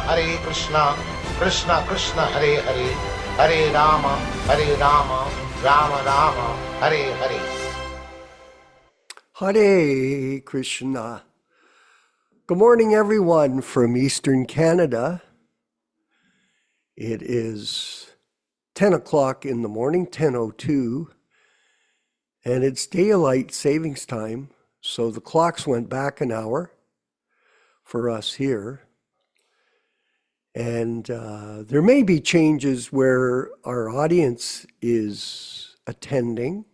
Hare Krishna, Krishna Krishna, Hare Hare, Hare Rama, Rama Rama, Hare Hare. Hare Krishna. Good morning, everyone from Eastern Canada. It is 10 o'clock in the morning, 10:02, and it's daylight savings time, so the clocks went back an hour for us here. And there may be changes where our audience is attending,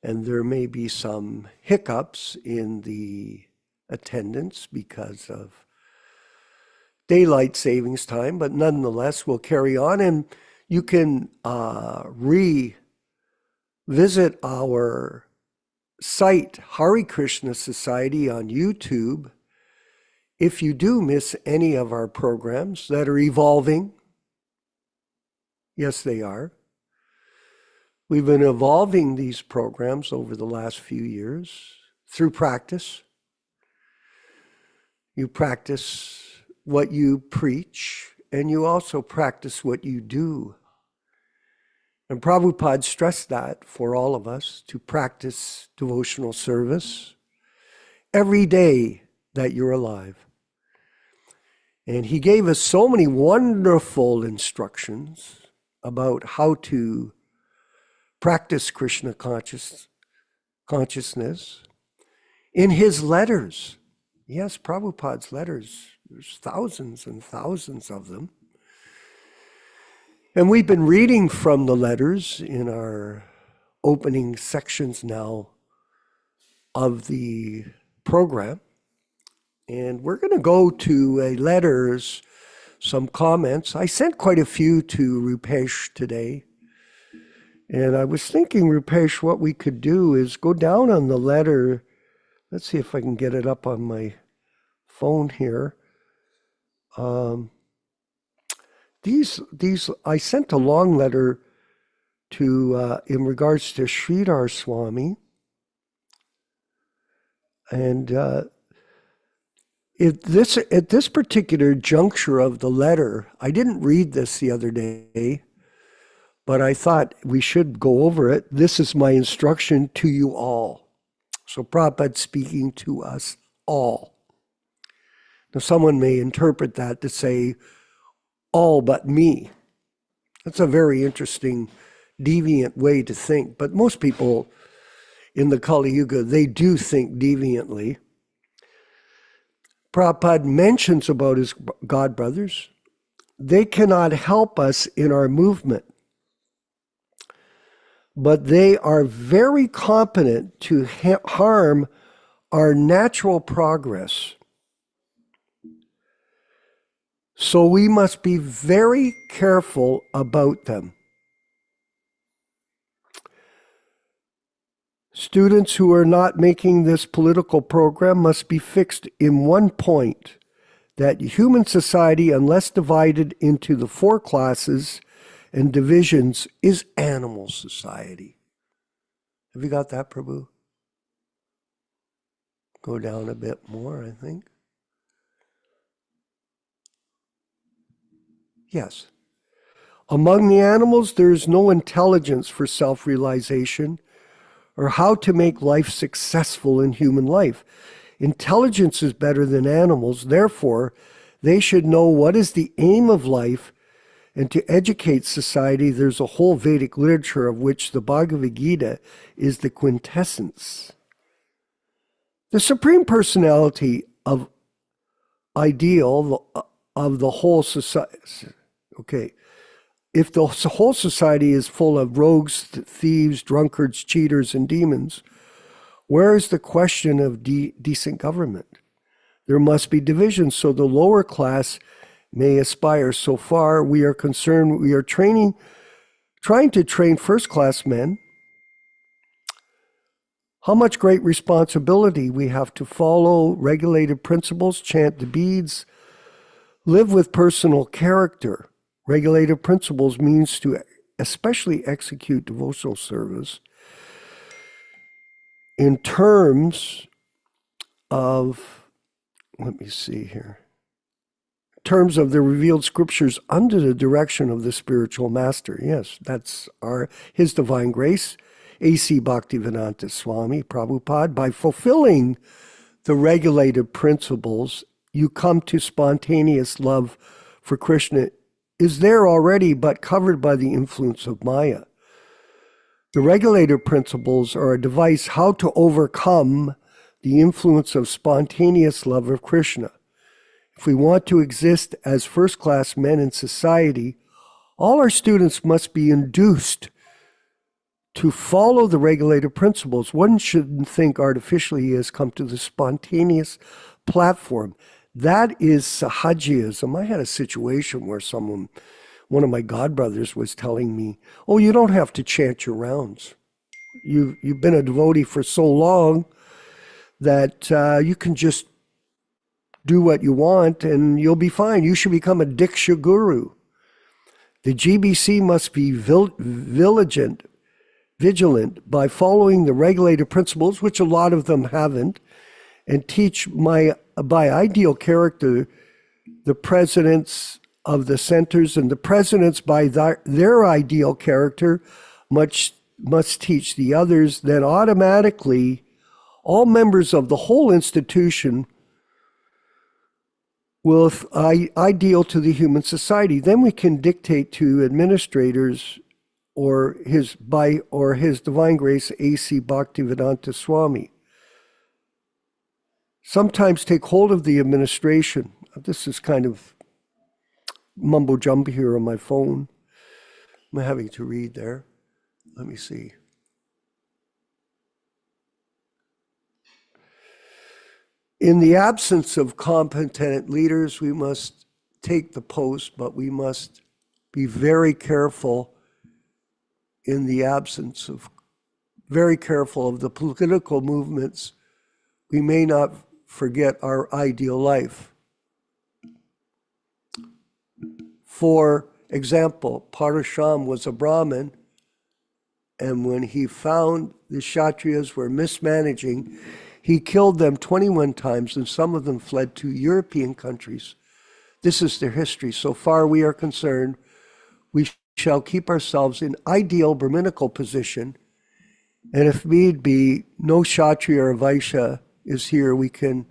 and there may be some hiccups in the attendance because of daylight savings time, but nonetheless, we'll carry on. And you can revisit our site, Hare Krishna Society, on YouTube. If you do miss any of our programs that are evolving, yes, they are. We've been evolving these programs over the last few years through practice. You practice what you preach, and you also practice what you do. And Prabhupada stressed that for all of us, to practice devotional service every day that you're alive. And he gave us so many wonderful instructions about how to practice Krishna consciousness in his letters. Yes, Prabhupada's letters. There's thousands and thousands of them. And we've been reading from the letters in our opening sections now of the program. And we're going to go to letters, some comments. I sent quite a few to Rupesh today. And I was thinking, Rupesh, what we could do is go down on the letter. Let's see if I can get it up on my phone here. These I sent a long letter to in regards to Sridhar Swami. And at this particular juncture of the letter, I didn't read this the other day, but I thought we should go over it. This is my instruction to you all. So Prabhupada speaking to us all. Now someone may interpret that to say, all but me. That's a very interesting, deviant way to think. But most people, in the Kali Yuga, they do think deviantly. Prabhupada mentions about his God brothers. They cannot help us in our movement, but they are very competent to harm our natural progress. So we must be very careful about them. Students who are not making this political program must be fixed in one point, that human society, unless divided into the 4 classes and divisions, is animal society. Have you got that, Prabhu? Go down a bit more, I think. Yes. Among the animals, there is no intelligence for self-realization or how to make life successful in human life. Intelligence is better than animals, therefore, they should know what is the aim of life, and to educate society, there's a whole Vedic literature of which the Bhagavad Gita is the quintessence. The Supreme Personality of ideal of the whole society. Okay. If the whole society is full of rogues, thieves, drunkards, cheaters, and demons, where is the question of decent government? There must be divisions so the lower class may aspire. So far, we are concerned, we are trying to train first-class men. How much great responsibility we have to follow regulated principles, chant the beads, live with personal character. Regulated principles means to especially execute devotional service in terms of, let me see here, terms of the revealed scriptures under the direction of the spiritual master. Yes, that's His Divine Grace, A.C. Bhaktivedanta Swami Prabhupada. By fulfilling the regulated principles, you come to spontaneous love for Krishna is there already, but covered by the influence of Maya. The regulated principles are a device how to overcome the influence of spontaneous love of Krishna. If we want to exist as first-class men in society, all our students must be induced to follow the regulated principles. One shouldn't think artificially he has come to the spontaneous platform. That is Sahajism. I had a situation where one of my godbrothers was telling me, oh, you don't have to chant your rounds. You've been a devotee for so long that you can just do what you want and you'll be fine. You should become a Diksha Guru. The GBC must be vigilant by following the regulated principles, which a lot of them haven't, and teach by ideal character the presidents of the centers, and the presidents by their ideal character must teach the others. Then automatically all members of the whole institution will ideal to the human society. Then we can dictate to administrators or His Divine Grace A.C. Bhaktivedanta Swami. Sometimes take hold of the administration. This is kind of mumbo jumbo here on my phone. I'm having to read there. Let me see. In the absence of competent leaders, we must take the post, but we must be very careful in the absence of, very careful of the political movements. We may not forget our ideal life. For example, Parasham was a Brahmin, and when he found the Kshatriyas were mismanaging, he killed them 21 times, and some of them fled to European countries. This is their history. So far we are concerned, we shall keep ourselves in ideal Brahminical position, and if need be, no Kshatriya or Vaishya is here, we can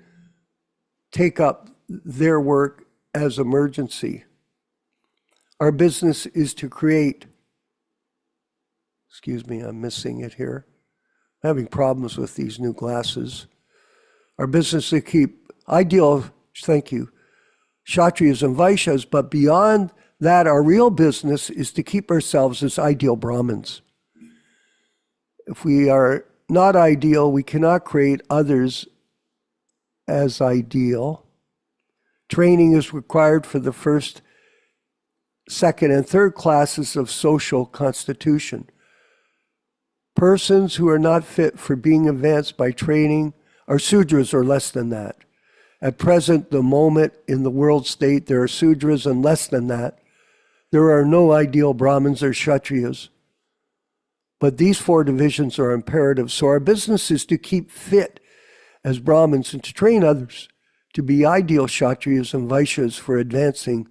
take up their work as emergency. Our business is to create, excuse me, I'm missing it here. having problems with these new glasses. Our business is to keep ideal, thank you, Kshatriyas and Vaishyas, but beyond that, our real business is to keep ourselves as ideal Brahmins. If we are not ideal, we cannot create others as ideal. Training is required for the first, second, and third classes of social constitution. Persons who are not fit for being advanced by training are Sudras or less than that. At present, the moment in the world state, there are Sudras and less than that. There are no ideal Brahmins or Kshatriyas. But these four divisions are imperative. So our business is to keep fit as Brahmins and to train others to be ideal Kshatriyas and Vaishyas for advancing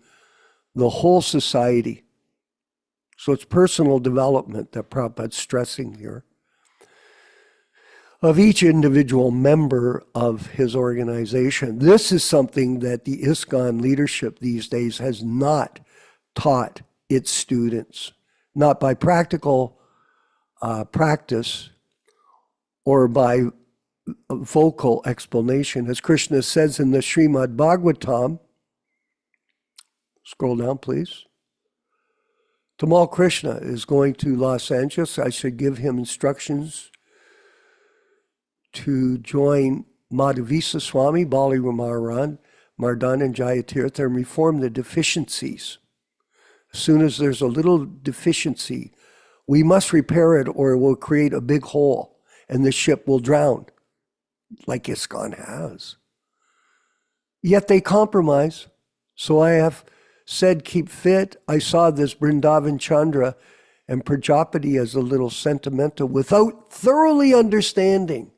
the whole society. So it's personal development that Prabhupada's stressing here of each individual member of his organization. This is something that the ISKCON leadership these days has not taught its students, not by practical practice or by vocal explanation. As Krishna says in the Srimad Bhagavatam, scroll down please. Tamal Krishna is going to Los Angeles. I should give him instructions to join Madhavisa Swami, Bali Ramaran, Mardan, and Jayatirtha and reform the deficiencies. As soon as there's a little deficiency, we must repair it or it will create a big hole and the ship will drown, like ISKCON has. Yet they compromise. So I have said, keep fit. I saw this Vrindavan Chandra and Prajapati as a little sentimental without thoroughly understanding.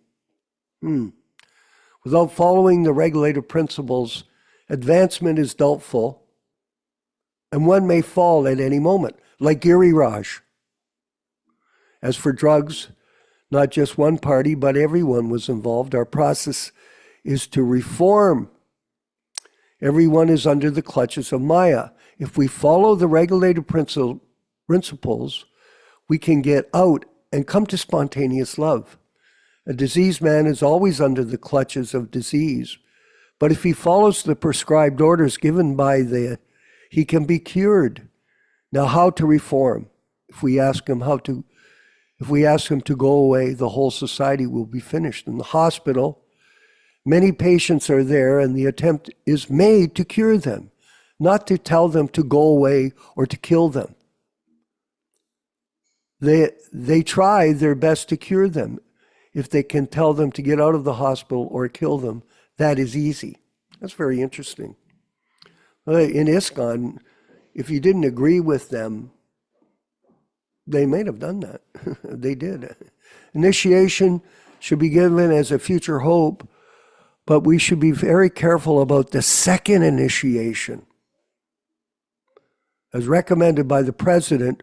Without following the regulative principles, advancement is doubtful and one may fall at any moment, like Giriraj. As for drugs, not just one party, but everyone was involved. Our process is to reform. Everyone is under the clutches of Maya. If we follow the regulated principles, we can get out and come to spontaneous love. A diseased man is always under the clutches of disease, but if he follows the prescribed orders given by he can be cured. Now, how to reform? If we ask him to go away, the whole society will be finished. In the hospital, many patients are there and the attempt is made to cure them, not to tell them to go away or to kill them. They try their best to cure them. If they can tell them to get out of the hospital or kill them, that is easy. That's very interesting. In ISKCON, if you didn't agree with them, they may have done that. They did. Initiation should be given as a future hope, but we should be very careful about the second initiation. As recommended by the president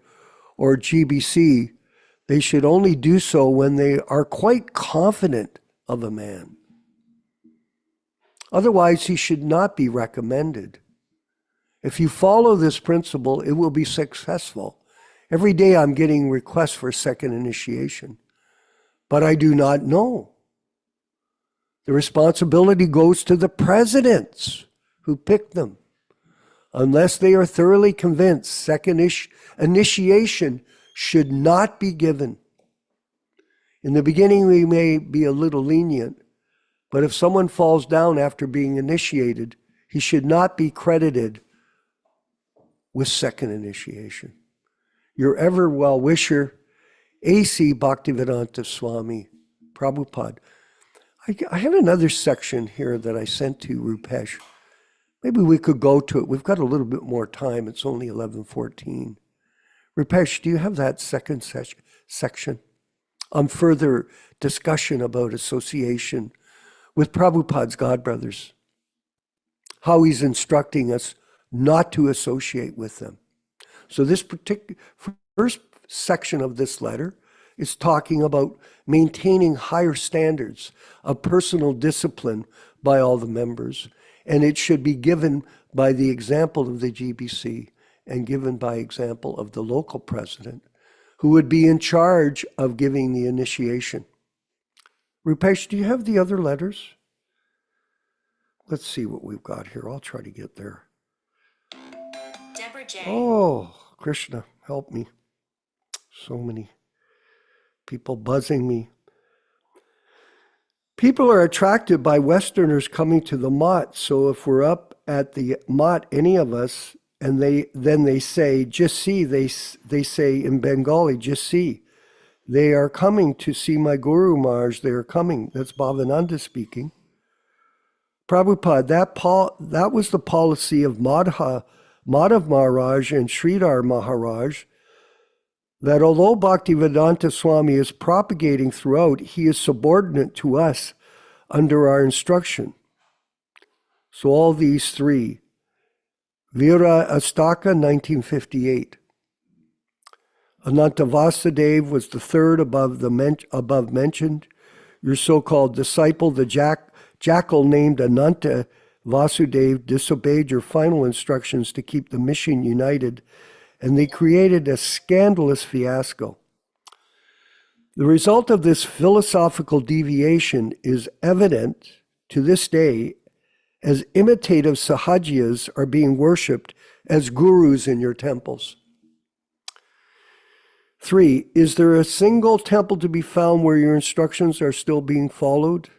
or GBC, they should only do so when they are quite confident of a man. Otherwise, he should not be recommended. If you follow this principle, it will be successful. Every day I'm getting requests for second initiation, but I do not know. The responsibility goes to the presidents who pick them. Unless they are thoroughly convinced, second initiation should not be given. In the beginning, we may be a little lenient, but if someone falls down after being initiated, he should not be credited with second initiation. Your ever well-wisher, A.C. Bhaktivedanta Swami Prabhupada. I had another section here that I sent to Rupesh. Maybe we could go to it. We've got a little bit more time. It's only 11:14. Rupesh, do you have that second section on further discussion about association with Prabhupada's godbrothers? How he's instructing us not to associate with them. So this particular first section of this letter is talking about maintaining higher standards of personal discipline by all the members, and it should be given by the example of the GBC and given by example of the local president, who would be in charge of giving the initiation. Rupesh, do you have the other letters? Let's see what we've got here. I'll try to get there. Deborah J. Oh, Krishna, help me. So many people buzzing me. People are attracted by Westerners coming to the Mott. So if we're up at the Mott, any of us, and they say, just see, they say in Bengali, just see. They are coming to see my Guru Maharaj. They are coming. That's Bhavananda speaking. Prabhupada, that was the policy of Madhav Maharaj and Sridhar Maharaj, that although Bhaktivedanta Swami is propagating throughout, he is subordinate to us under our instruction. So all these three. Veera Astaka, 1958. Ananta Vyāsadeva was the third above mentioned. Your so-called disciple, the jackal named Ananta Vāsudeva, disobeyed your final instructions to keep the mission united, and they created a scandalous fiasco. The result of this philosophical deviation is evident to this day, as imitative sahajiyas are being worshipped as gurus in your temples. 3, is there a single temple to be found where your instructions are still being followed?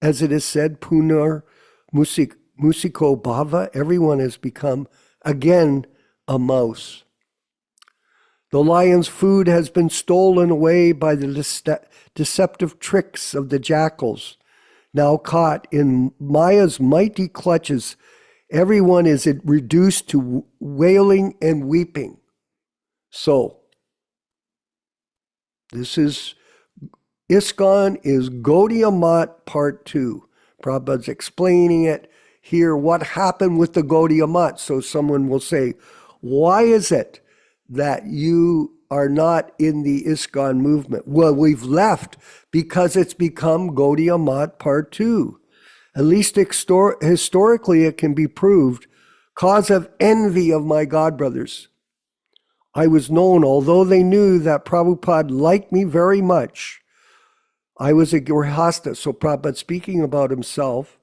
As it is said, Punar Musiko Bhava, everyone has become again a mouse. The lion's food has been stolen away by the deceptive tricks of the jackals. Now caught in Maya's mighty clutches, everyone is reduced to wailing and weeping. So, this is, ISKCON is Gaudiya Math Part 2. Prabhupada's explaining it here, what happened with the Gaudiya Math. So someone will say, why is it that you are not in the ISKCON movement? Well, we've left because it's become Gaudiya Math Part 2. At least historically it can be proved, cause of envy of my godbrothers. I was known, although they knew that Prabhupada liked me very much. I was a grihasta, so Prabhupada speaking about himself,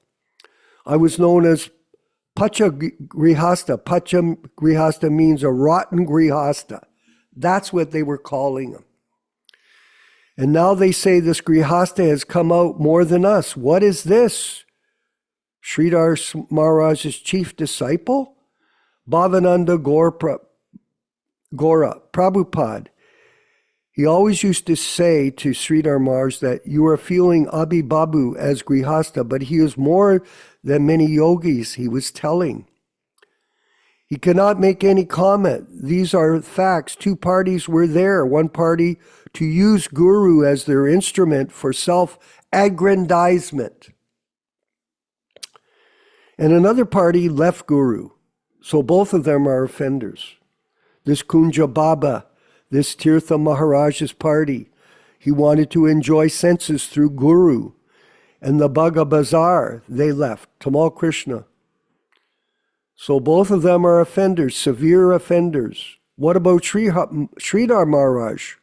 I was known as Pacha Grihasta. Pacha Grihasta means a rotten Grihasta. That's what they were calling him. And now they say this Grihasta has come out more than us. What is this? Sridhar Maharaj's chief disciple? Bhavananda Gora, Prabhupada. He always used to say to Sridhar Maharaj that you are feeling Abhi Babu as Grihasta, but he is more than many yogis, he was telling. He cannot make any comment. These are facts. 2 parties were there. One party to use Guru as their instrument for self-aggrandizement. And another party left Guru. So both of them are offenders. This Kunja Baba, this Tirtha Maharaj's party, he wanted to enjoy senses through Guru. And the Bhaga Bazar, they left. Tamal Krishna. So both of them are offenders, severe offenders. What about Sridhar Maharaj?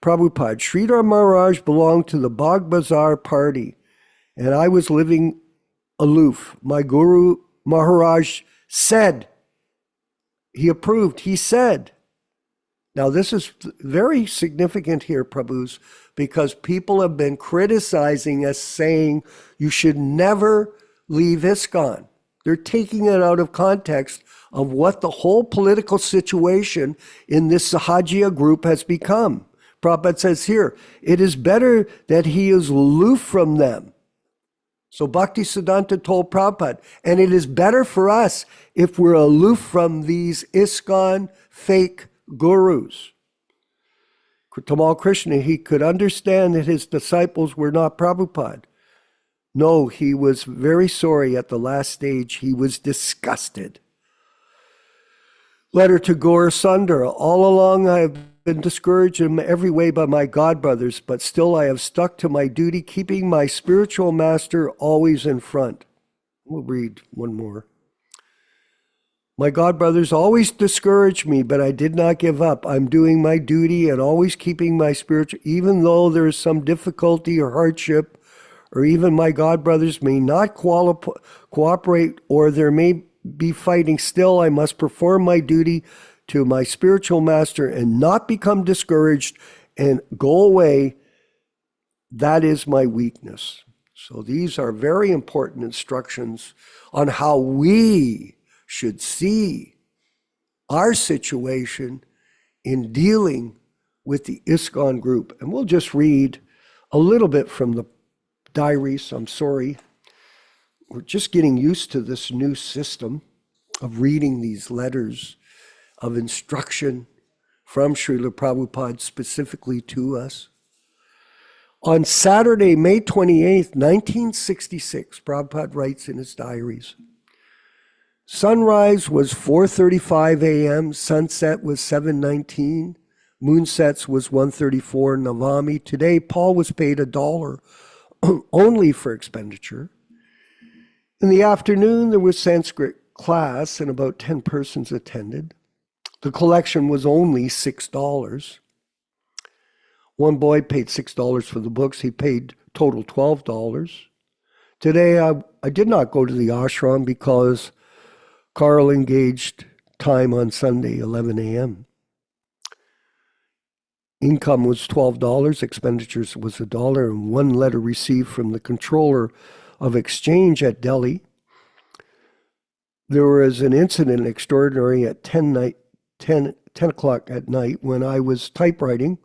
Prabhupada, Sridhar Maharaj belonged to the Bhag Bazar party, and I was living aloof. My Guru Maharaj said, he approved, he said. Now this is very significant here, Prabhus, because people have been criticizing us, saying you should never leave ISKCON. They're taking it out of context of what the whole political situation in this Sahajiya group has become. Prabhupada says here, it is better that he is aloof from them. So Bhaktisiddhanta told Prabhupada, and it is better for us if we're aloof from these ISKCON fake gurus. Tamal Krishna, he could understand that his disciples were not Prabhupada. No, he was very sorry at the last stage. He was disgusted. Letter to Gaur Sundara. All along I have been discouraged in every way by my godbrothers, but still I have stuck to my duty, keeping my spiritual master always in front. We'll read one more. My godbrothers always discouraged me, but I did not give up. I'm doing my duty and always keeping my spiritual, even though there is some difficulty or hardship, or even my God brothers may not cooperate, or there may be fighting, still I must perform my duty to my spiritual master and not become discouraged and go away. That is my weakness. So these are very important instructions on how we should see our situation in dealing with the ISKCON group. And we'll just read a little bit from the diaries. I'm sorry. We're just getting used to this new system of reading these letters of instruction from Srila Prabhupada specifically to us. On Saturday, May 28th, 1966, Prabhupada writes in his diaries, sunrise was 4:35 a.m., sunset was 7:19, moonsets was 1:34 Navami. Today, Paul was paid $1 only for expenditure. In the afternoon, there was Sanskrit class and about 10 persons attended. The collection was only $6. One boy paid $6 for the books. He paid total $12. Today, I did not go to the ashram because Carl engaged time on Sunday, 11 a.m. Income was $12, expenditures was $1, and one letter received from the controller of exchange at Delhi. There was an incident extraordinary at 10 o'clock at night when I was typewriting.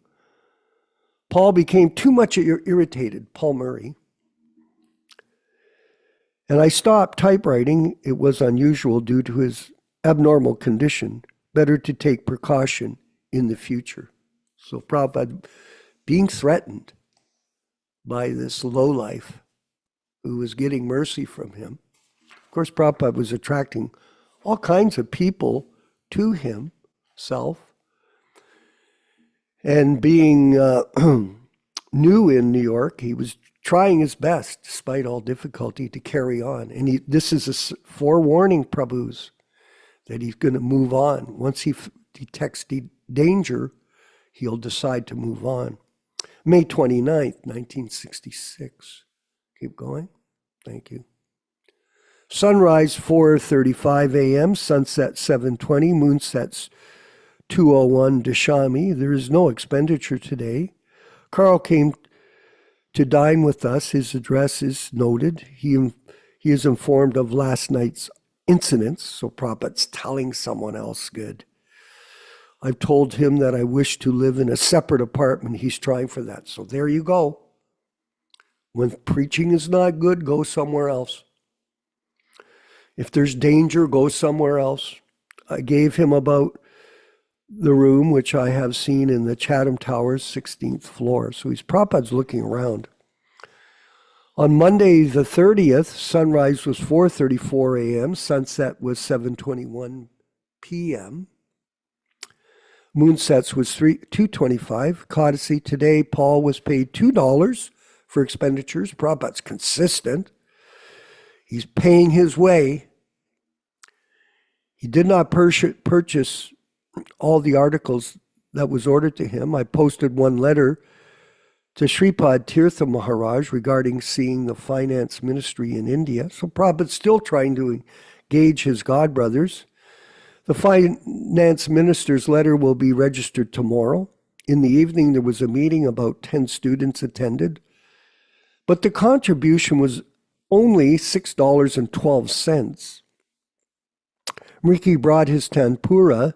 Paul became too much irritated, Paul Murray. And I stopped typewriting. It was unusual due to his abnormal condition. Better to take precaution in the future. So Prabhupada being threatened by this lowlife who was getting mercy from him. Of course, Prabhupada was attracting all kinds of people to himself. And being new in New York, he was trying his best, despite all difficulty, to carry on. And this is a forewarning, Prabhus, that he's going to move on. Once he detects danger, he'll decide to move on. May 29th, 1966. Keep going. Thank you. Sunrise, 4:35 a.m., sunset, 7:20, moonsets, 2:01 Dashami. There is no expenditure today. Carl came to dine with us. His address is noted. He is informed of last night's incidents, so Prabhupada's telling someone else good. I've told him that I wish to live in a separate apartment. He's trying for that. So there you go. When preaching is not good, go somewhere else. If there's danger, go somewhere else. I gave him about the room, which I have seen in the Chatham Towers, 16th floor. So Prabhupada's looking around. On Monday the 30th, sunrise was 4:34 a.m., sunset was 7:21 p.m. Moonsets was 2:25. Codicy today, Paul was paid $2 for expenditures. Prabhupada's consistent. He's paying his way. He did not purchase all the articles that was ordered to him. I posted one letter to Sripad Tirtha Maharaj regarding seeing the finance ministry in India. So Prabhupada's still trying to engage his godbrothers. The finance minister's letter will be registered tomorrow. In the evening, there was a meeting. About 10 students attended. But the contribution was only $6.12. Ricky brought his tanpura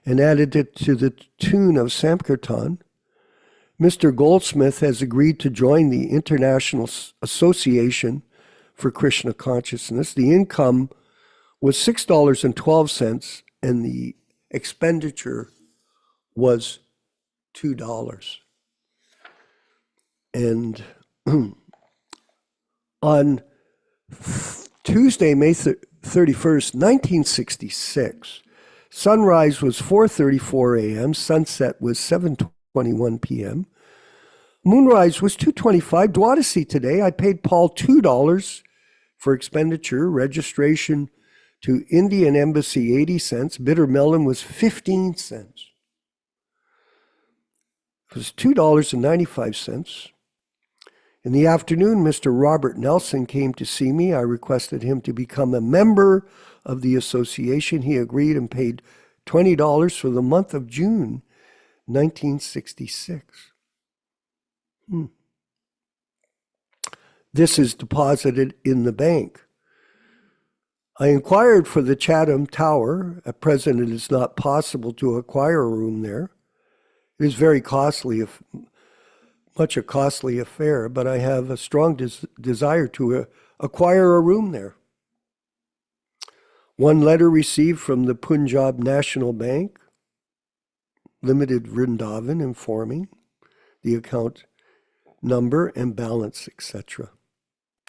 and added it to the tune of Sankirtan. Mr. Goldsmith has agreed to join the International Association for Krishna Consciousness. The income was $6.12 and the expenditure was $2. And on Tuesday, May 31st, 1966, sunrise was 4:34 a.m., sunset was 7:21 p.m., moonrise was 2:25. Dwadasi today, I paid Paul $2 for expenditure, registration to Indian Embassy 80 cents, bitter melon was 15 cents. It was $2.95. In the afternoon, Mr. Robert Nelson came to see me. I requested him to become a member of the association. He agreed and paid $20 for the month of June 1966. This is deposited in the bank. I inquired for the Chatham Tower. At present, it is not possible to acquire a room there. It is very costly, much a costly affair, but I have a strong desire to acquire a room there. One letter received from the Punjab National Bank, Limited Vrindavan, informing the account number and balance, etc.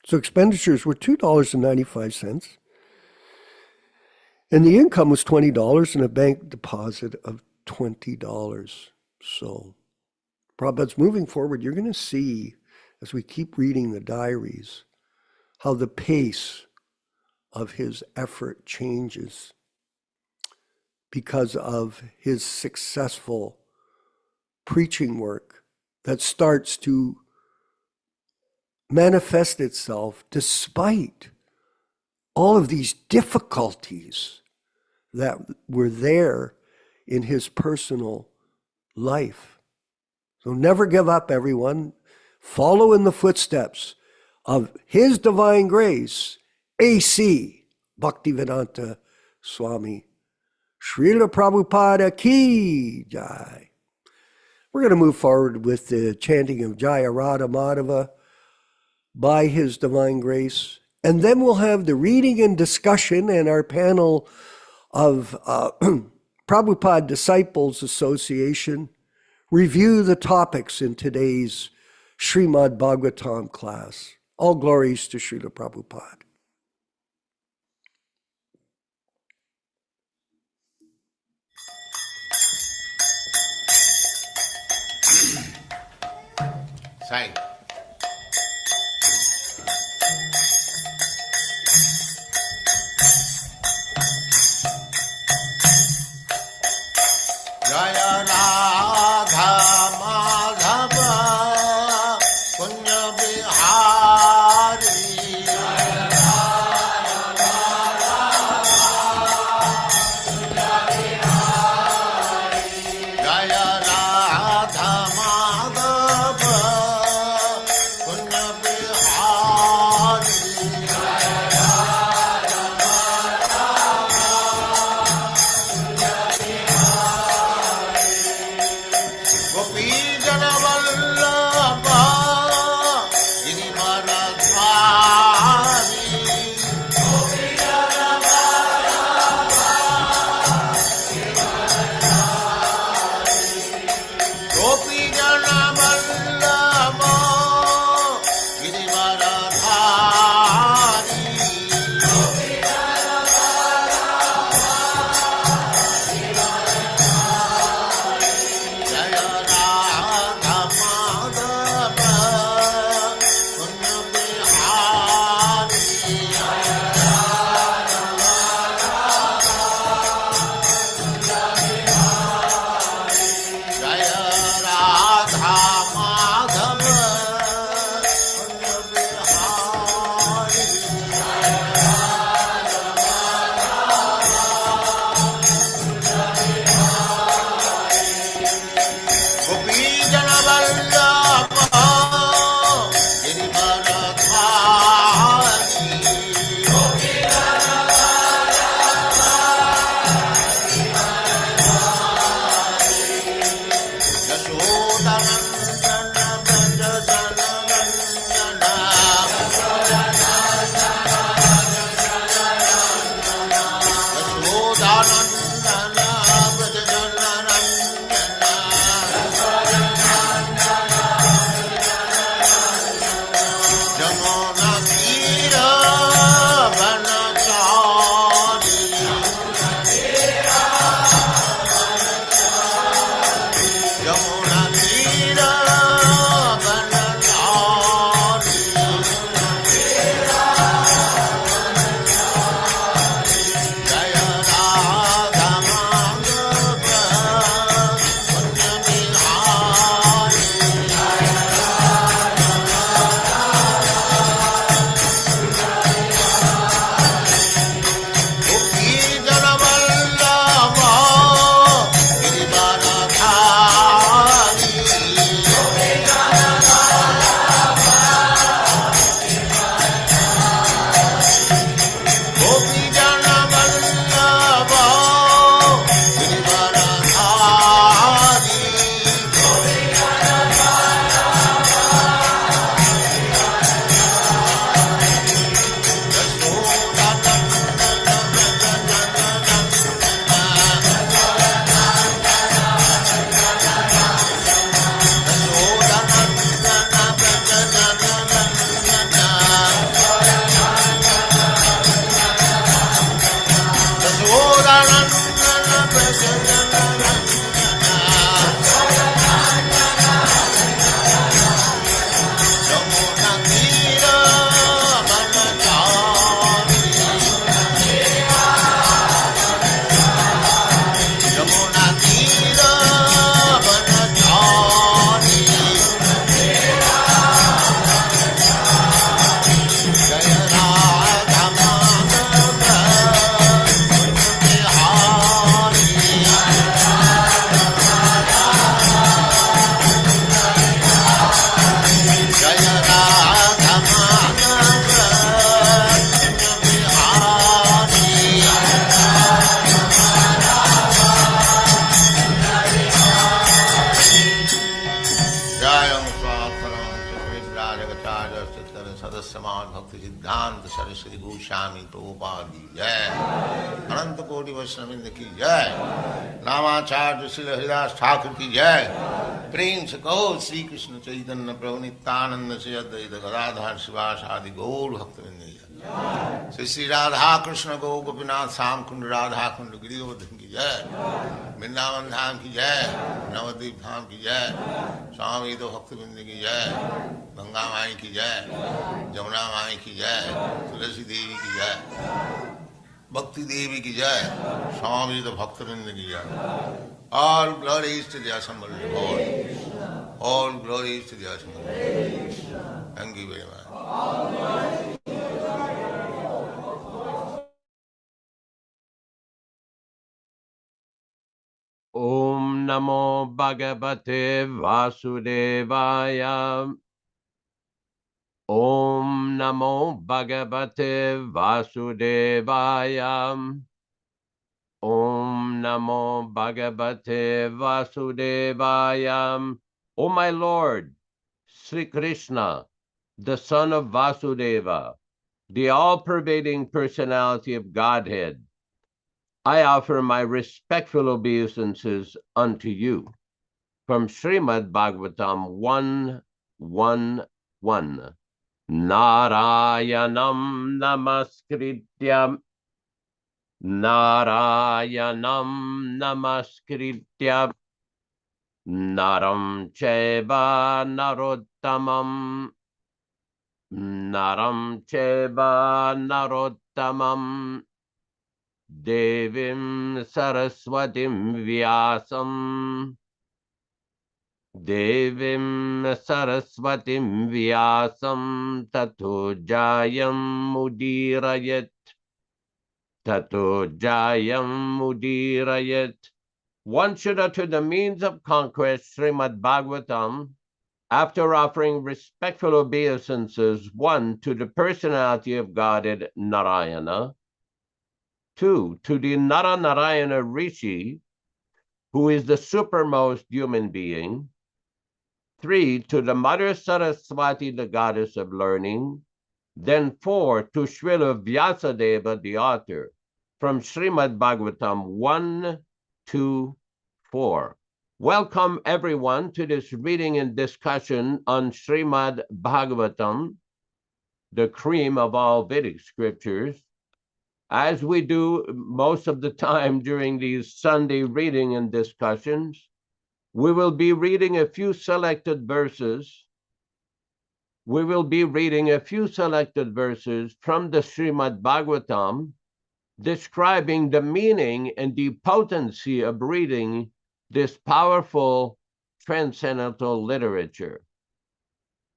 So expenditures were $2.95, and the income was $20 and a bank deposit of $20. So Prabhupada's moving forward. You're going to see, as we keep reading the diaries, how the pace of his effort changes because of his successful preaching work that starts to manifest itself despite all of these difficulties that were there in his personal life. So never give up, everyone. Follow in the footsteps of His Divine Grace, A.C. Bhaktivedanta Swami. Srila Prabhupada Ki Jai. We're going to move forward with the chanting of Jaya Radha Madhava by His Divine Grace. And then we'll have the reading and discussion and our panel of Prabhupada Disciples Association review the topics in today's Srimad Bhagavatam class. All glories to Srila Prabhupada. Sai. Jaya Radha Madhava Punya Bihari. Jaya Radha Madhava Punya Bihari. Jaya Radha Madhava Siddhanta Saraswati Goswami Prabhupada ki jai, Ananta Koti Vaishnavrinda ki jai, Namacharya Srila Haridas Thakur ki jai, Prem se kaho Sri Krishna Chaitanya Prabhu Nityananda Sri Advaita Gadadhar Sivasadi Gaur Bhaktavrinda ki jai, Sri Radha Krishna Go Gopinath Sam Kund Radha Kund Giridhavan ki jai, Vrindavan Dham ki jai, Navadvip Dham ki jai, Swami Ito Bhaktavrinda ki jai, Ganga Mai ki jai, Jamuna Mai ki jai, Tulasi Devi ki jai, Bhakti Devi ki jai, Swami Ito Bhaktavrinda ki jai. All glories to the assembled Lord. All glories to the assembled Lord. Thank you very much. Om Namo Bhagavate Vasudevaya. Om Namo Bhagavate Vasudevaya. Om Namo Bhagavate Vasudevaya. O my Lord, Sri Krishna, the son of Vasudeva, the all-pervading personality of Godhead, I offer my respectful obeisances unto you. From Srimad Bhagavatam 1:1:1. Narayanam namaskritya. Narayanam namaskritya. Naram cheva narottamam. Naram cheva narottamam. Devim Saraswatim Vyāsam. Devim Saraswatim Vyāsam Tato Jayam Mudirayat. Tato Jayam Mudirayat. One should utter the means of conquest, Srimad Bhagavatam, after offering respectful obeisances, 1, to the personality of Godhead Narayana, 2, to the Narayana Rishi, who is the supermost human being, 3, to the Mother Saraswati, the goddess of learning, then 4, to Srila Vyāsadeva, the author, from Srimad Bhagavatam 1:2:4. Welcome everyone to this reading and discussion on Srimad Bhagavatam, the cream of all Vedic scriptures. As we do most of the time during these Sunday reading and discussions, we will be reading a few selected verses. We will be reading a few selected verses from the Srimad Bhagavatam, describing the meaning and the potency of reading this powerful transcendental literature.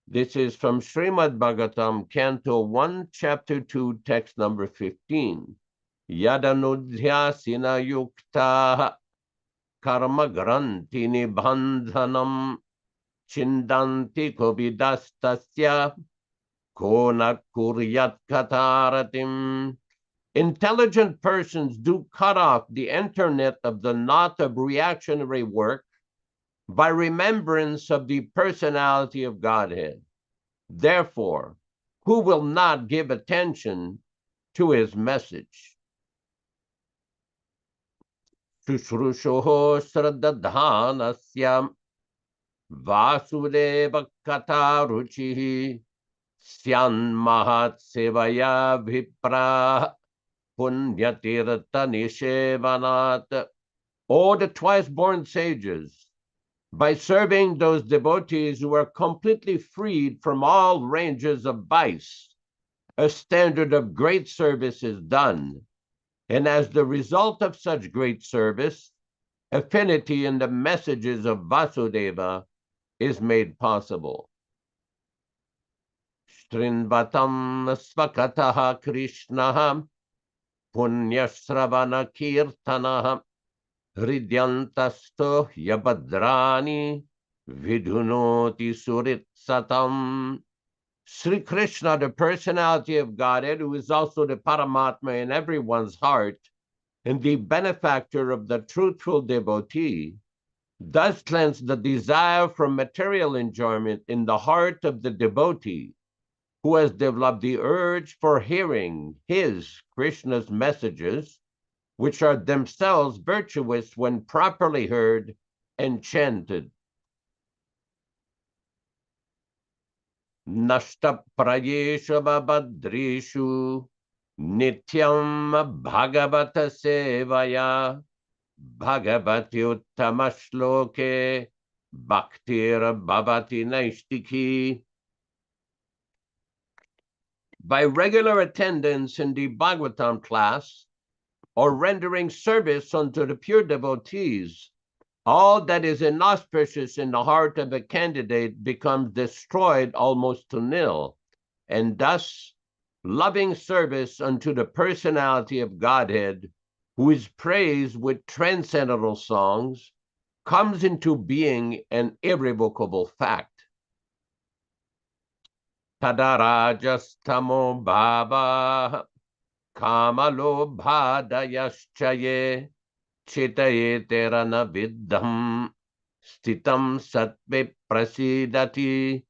This is from Srimad Bhagavatam, Canto 1, Chapter 2, text number 15. Yadanudhyasina yukta karma granti nibandhanam chindanti kovidastasya kona kuryat kataratim. Intelligent persons do cut off the internet of the knot of reactionary work by remembrance of the personality of Godhead. Therefore, who will not give attention to his message? Shushrushoho sradadhanasya Vasudeva kataruchihi Syan mahat sevaya vipra punyatirta nishevanat. O the twice-born sages, by serving those devotees who are completely freed from all ranges of vice, a standard of great service is done, and as the result of such great service, affinity in the messages of Vasudeva is made possible. Shrinvatam svakataha Krishnaha punyasravana kirtanaha Hridyantasto yabadrani vidhunoti surit satam. Sri Krishna, the personality of Godhead, who is also the Paramatma in everyone's heart, and the benefactor of the truthful devotee, thus cleanse the desire from material enjoyment in the heart of the devotee, who has developed the urge for hearing his, Krishna's messages, which are themselves virtuous when properly heard and chanted. Nashta prayeshu babadrishu nityam bhagavata sevaya bhagavati uttama shloke bhaktir bhavati naistiki. By regular attendance in the Bhagavatam class or rendering service unto the pure devotees, all that is inauspicious in the heart of a candidate becomes destroyed almost to nil, and thus loving service unto the personality of Godhead, who is praised with transcendental songs, comes into being an irrevocable fact. Tadarajastamo bhava kamalo bhadayaschaye chitayetera viddham stitam sattve prasidati.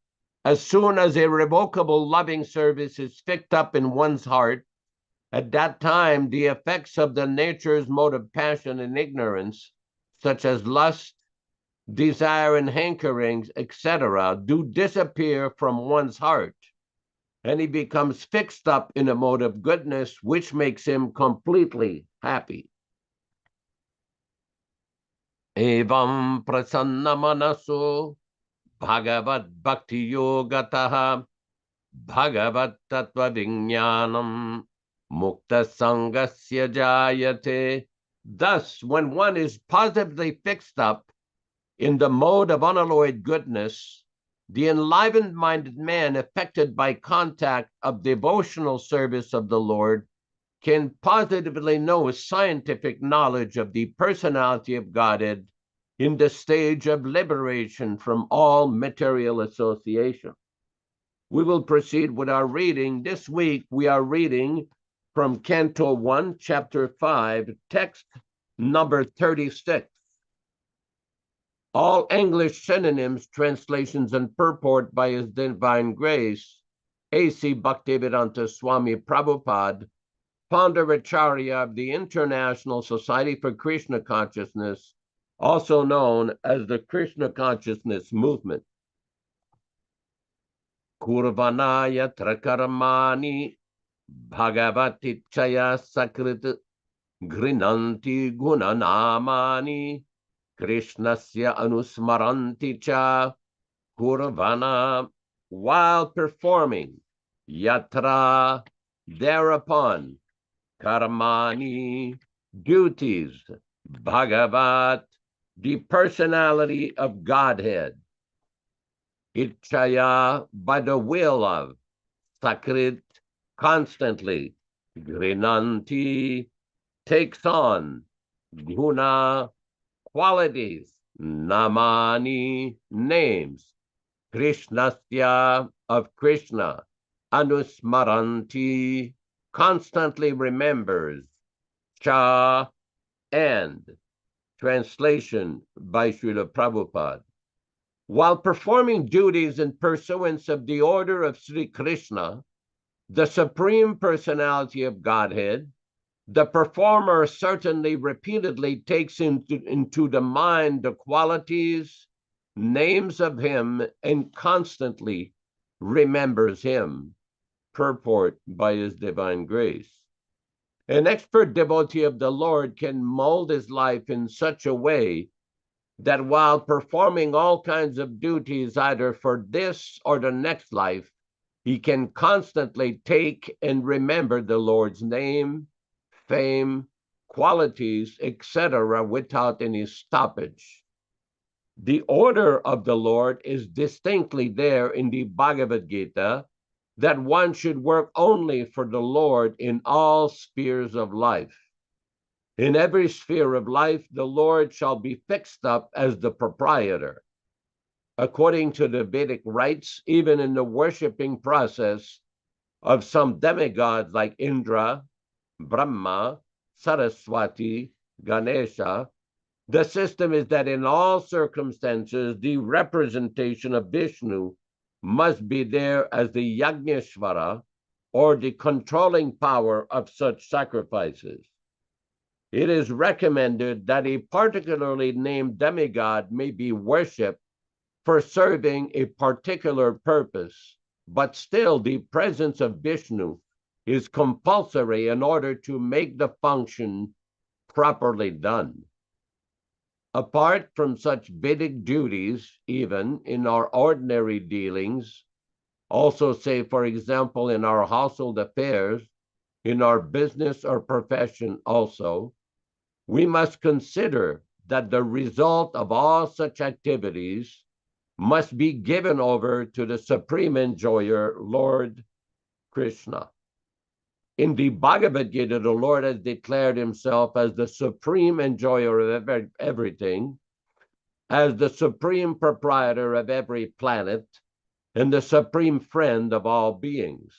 As soon as irrevocable loving service is fixed up in one's heart, at that time the effects of the nature's mode of passion and ignorance, such as lust, desire, and hankerings, etc., do disappear from one's heart, and he becomes fixed up in a mode of goodness, which makes him completely happy. Evam prasanna manaso bhagavat bhakti yogataha bhagavat tattva vijnanam mukta sangasya jayate. Thus, when one is positively fixed up in the mode of unalloyed goodness, the enlivened-minded man affected by contact of devotional service of the Lord can positively know scientific knowledge of the personality of Godhead in the stage of liberation from all material association. We will proceed with our reading. This week we are reading from Canto 1, Chapter 5, text number 36. All English synonyms, translations, and purport by His Divine Grace, A.C. Bhaktivedanta Swami Prabhupada, founder Acharya of the International Society for Krishna Consciousness, also known as the Krishna Consciousness Movement. Kurvanaya trakarmani bhagavati chaya sakrit grinanti gunanamani Krishnasya anusmaranti cha kurvana. While performing yatra, thereupon, karmani, duties, bhagavat, the personality of Godhead, ichaya, by the will of, sakrit, constantly, grinanti, takes on, guna, qualities, namani, names, Krishnasya, of Krishna, anusmaranti, constantly remembers, cha, and. Translation by Srila Prabhupada. While performing duties in pursuance of the order of Sri Krishna, the Supreme Personality of Godhead, the performer certainly repeatedly takes into the mind the qualities, names of him, and constantly remembers him. Purport by His Divine Grace. An expert devotee of the Lord can mold his life in such a way that while performing all kinds of duties, either for this or the next life, he can constantly take and remember the Lord's name, fame, qualities, etc., without any stoppage. The order of the Lord is distinctly there in the Bhagavad Gita, that one should work only for the Lord in all spheres of life. In every sphere of life, the Lord shall be fixed up as the proprietor. According to the Vedic rites, even in the worshiping process of some demigods like Indra, Brahma, Saraswati, Ganesha, the system is that in all circumstances, the representation of Vishnu must be there as the Yajneshvara, or the controlling power of such sacrifices. It is recommended that a particularly named demigod may be worshipped for serving a particular purpose, but still the presence of Vishnu is compulsory in order to make the function properly done. Apart from such Vedic duties, even in our ordinary dealings, also say, for example, in our household affairs, in our business or profession also, we must consider that the result of all such activities must be given over to the supreme enjoyer, Lord Krishna. In the Bhagavad Gita, the Lord has declared himself as the supreme enjoyer of everything, as the supreme proprietor of every planet, and the supreme friend of all beings.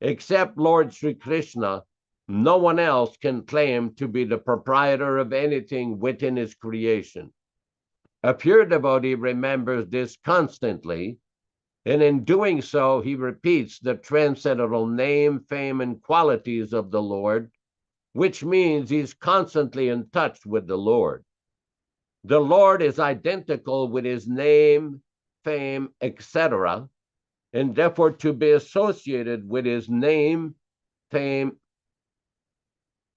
Except Lord Sri Krishna, no one else can claim to be the proprietor of anything within his creation. A pure devotee remembers this constantly, and in doing so, he repeats the transcendental name, fame, and qualities of the Lord, which means he's constantly in touch with the Lord. The Lord is identical with his name, fame, etc., and therefore to be associated with his name, fame,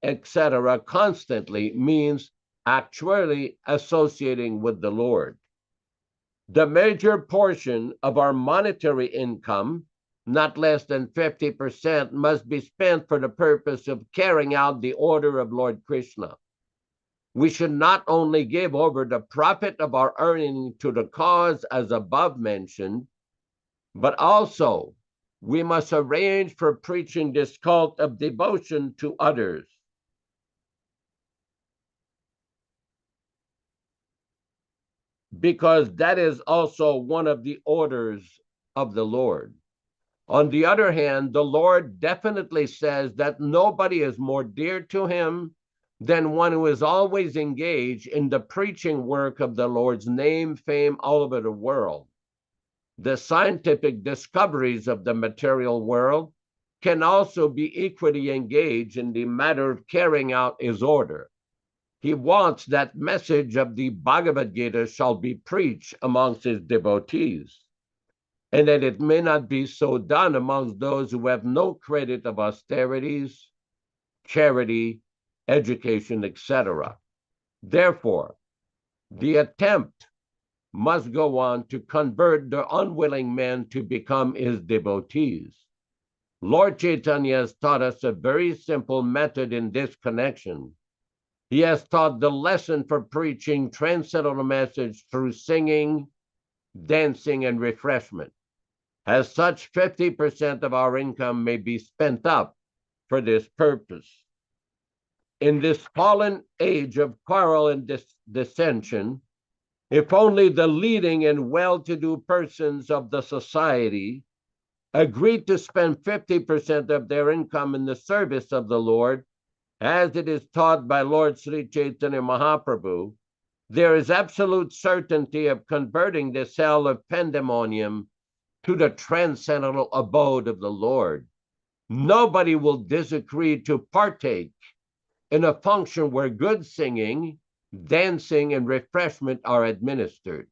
etc. constantly means actually associating with the Lord. The major portion of our monetary income, not less than 50%, must be spent for the purpose of carrying out the order of Lord Krishna. We should not only give over the profit of our earning to the cause as above mentioned, but also we must arrange for preaching this cult of devotion to others. Because that is also one of the orders of the Lord. On the other hand, the Lord definitely says that nobody is more dear to him than one who is always engaged in the preaching work of the Lord's name, fame, all over the world. The scientific discoveries of the material world can also be equally engaged in the matter of carrying out his order. He wants that message of the Bhagavad Gita shall be preached amongst his devotees, and that it may not be so done amongst those who have no credit of austerities, charity, education, etc. Therefore, the attempt must go on to convert the unwilling men to become his devotees. Lord Chaitanya has taught us a very simple method in this connection. He has taught the lesson for preaching transcendental message through singing, dancing, and refreshment. As such, 50% of our income may be spent up for this purpose. In this fallen age of quarrel and dissension, if only the leading and well-to-do persons of the society agreed to spend 50% of their income in the service of the Lord, as it is taught by Lord Sri Chaitanya Mahaprabhu, there is absolute certainty of converting this hell of pandemonium to the transcendental abode of the Lord. Nobody will disagree to partake in a function where good singing, dancing, and refreshment are administered.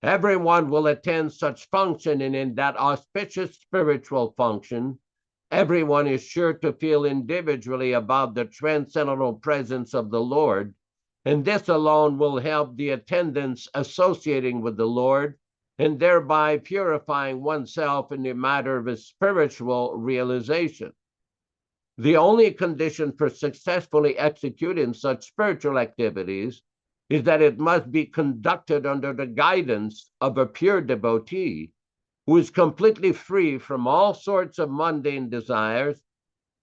Everyone will attend such function, and in that auspicious spiritual function, everyone is sure to feel individually about the transcendental presence of the Lord, and this alone will help the attendants associating with the Lord, and thereby purifying oneself in the matter of his spiritual realization. The only condition for successfully executing such spiritual activities is that it must be conducted under the guidance of a pure devotee who is completely free from all sorts of mundane desires,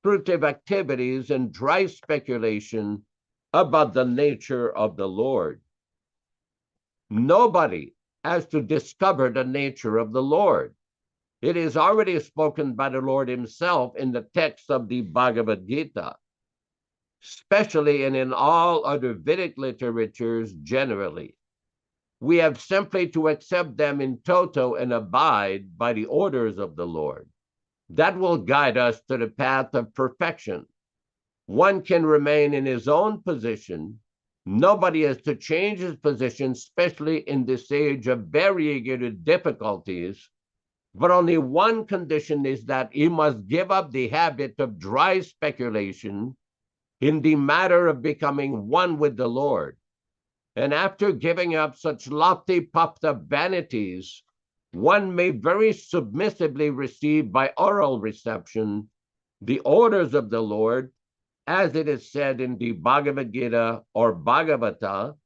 fruitive activities, and dry speculation about the nature of the Lord. Nobody has to discover the nature of the Lord. It is already spoken by the Lord himself in the text of the Bhagavad Gita, especially and in all other Vedic literatures generally. We have simply to accept them in toto and abide by the orders of the Lord. That will guide us to the path of perfection. One can remain in his own position. Nobody has to change his position, especially in this age of variegated difficulties. But only one condition is that he must give up the habit of dry speculation in the matter of becoming one with the Lord. And after giving up such lofty puffed up vanities, one may very submissively receive by oral reception the orders of the Lord, as it is said in the Bhagavad Gita or Bhagavata,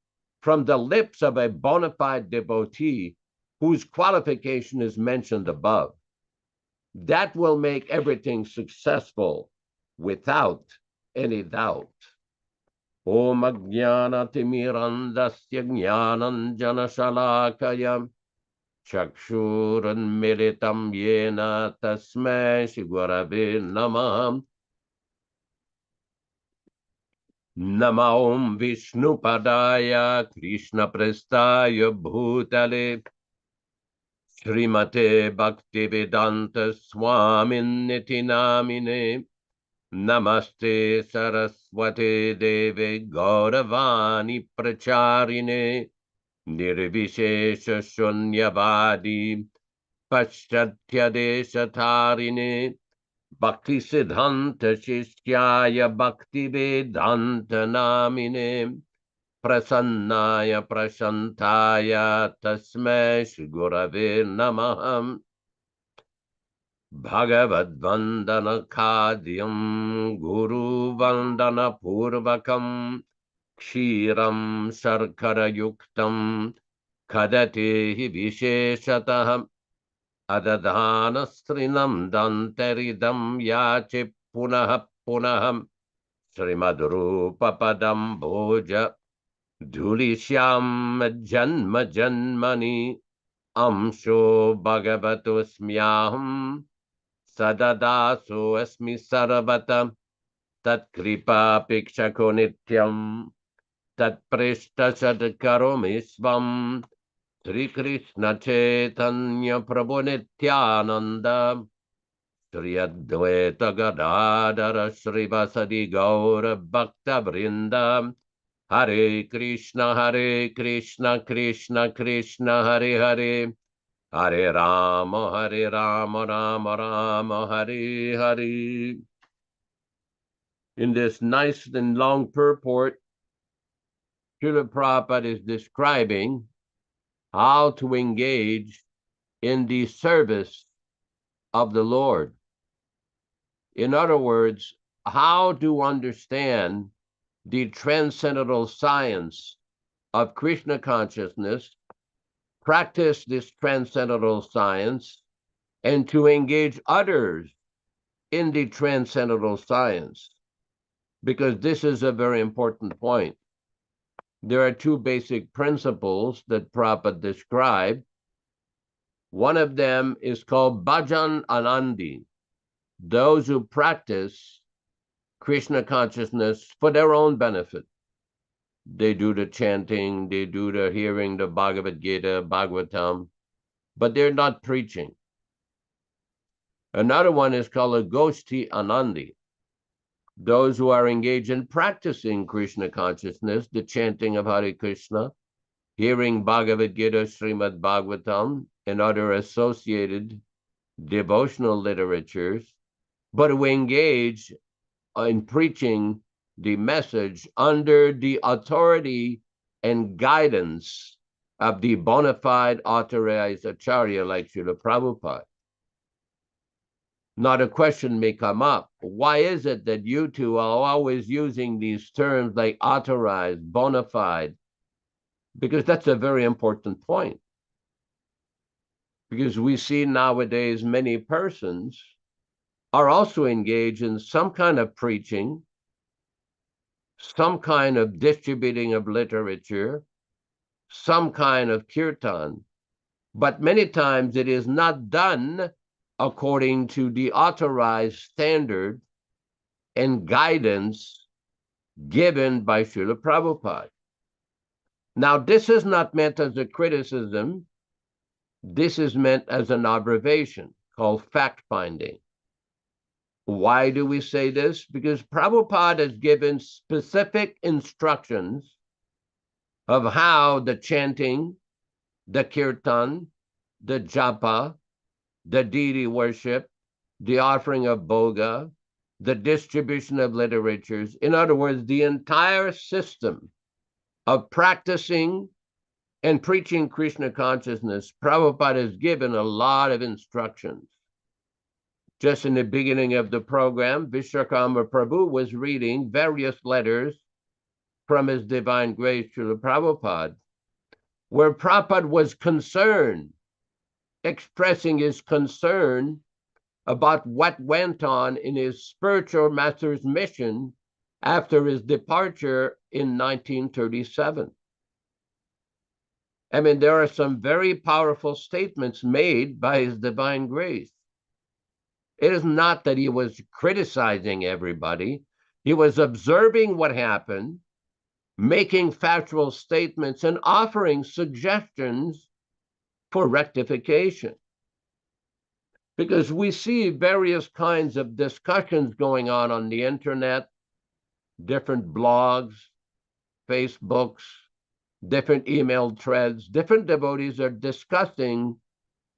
from the lips of a bona fide devotee whose qualification is mentioned above. That will make everything successful without any doubt. Om Ajnanaatimirandasya Jnananjanashalakaya Chakshuranmilitam Yena Tasmai Shigurave Namah. Nama Om Vishnupadaya Krishna Prestaya Bhutale Srimate Bhaktivedanta Swaminiti Namine Namaste Saraswate Deve Gauravani Pracharine Nirvishesha Shunyavadi Paschatya Deshatarine Bhakti Siddhanta Shishyaya Bhakti Vedanta Namine Prasannaya Prashantaya Tasmai Shri Gurave Namah. Bhagavad Vandana Khadyam Guru Vandana Purvakam Kshiram Sarkara Yuktam Kadati Visheshataham Adadhanastrinam Dantaridam Yachi Punah Punaham Srimadrupa Padam Bhoja Dhulishyam Janma Janmani Amsho Bhagavatosmyaham Sadadaso Asmi Sarvata Tat Kripa Pikshako Nityam Tat Prishta Sadkaromi Svam Sri Krishna Chaitanya Prabhu Nityananda Sri Advaita Gadadara Sri Vasadi Gaura Bhakta Vrinda Hare Krishna Krishna Krishna Hare Hare Hare Rama Rama Rama Hare Hare. In this nice and long purport, Srila Prabhupada is describing how to engage in the service of the Lord. In other words, how to understand the transcendental science of Krishna consciousness, practice this transcendental science, and to engage others in the transcendental science, because this is a very important point. There are two basic principles that Prabhupada described. One of them is called Bhajan Anandi, those who practice Krishna consciousness for their own benefit. They do the chanting, they do the hearing the Bhagavad Gita, Bhagavatam, but they're not preaching. Another one is called a Goshti Anandi, those who are engaged in practicing Krishna consciousness, the chanting of Hare Krishna, hearing Bhagavad Gita, Srimad Bhagavatam, and other associated devotional literatures, but who engage in preaching the message under the authority and guidance of the bona fide authorized acharya like Srila Prabhupada. Now the question may come up, why is it that you two are always using these terms like authorized, bona fide? Because that's a very important point. Because we see nowadays many persons are also engaged in some kind of preaching, some kind of distributing of literature, some kind of kirtan, but many times it is not done according to the authorized standard and guidance given by Srila Prabhupada. Now, this is not meant as a criticism. This is meant as an observation called fact-finding. Why do we say this? Because Prabhupada has given specific instructions of how the chanting, the kirtan, the japa, the deity worship, the offering of bhoga, the distribution of literatures, in other words, the entire system of practicing and preaching Krishna consciousness, Prabhupada has given a lot of instructions. Just in the beginning of the program, Vishwakarma Prabhu was reading various letters from His Divine Grace Srila Prabhupada, where Prabhupada was concerned, expressing his concern about what went on in his spiritual master's mission after his departure in 1937. I mean, there are some very powerful statements made by His Divine Grace. It is not that he was criticizing everybody. He was observing what happened, making factual statements, and offering suggestions for rectification. Because we see various kinds of discussions going on the internet, different blogs, Facebooks, different email threads. Different devotees are discussing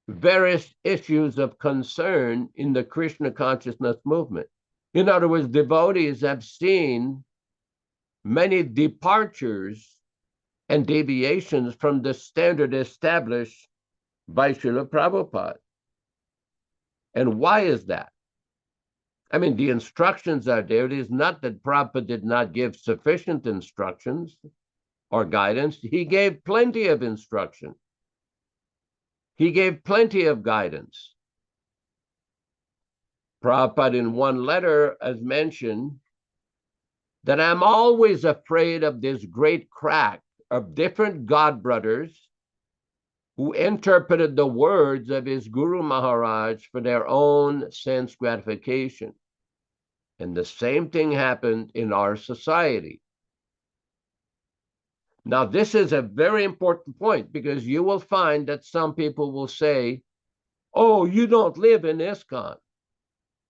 various issues of concern in the Krishna consciousness movement. In other words, devotees have seen many departures and deviations from the standard established by Srila Prabhupada. And why is that? I mean, the instructions are there. It is not that Prabhupada did not give sufficient instructions or guidance. He gave plenty of instruction. He gave plenty of guidance. Prabhupada in one letter has mentioned that I'm always afraid of this great crack of different God brothers who interpreted the words of his Guru Maharaj for their own sense gratification. And the same thing happened in our society. Now, this is a very important point, because you will find that some people will say, oh, you don't live in ISKCON.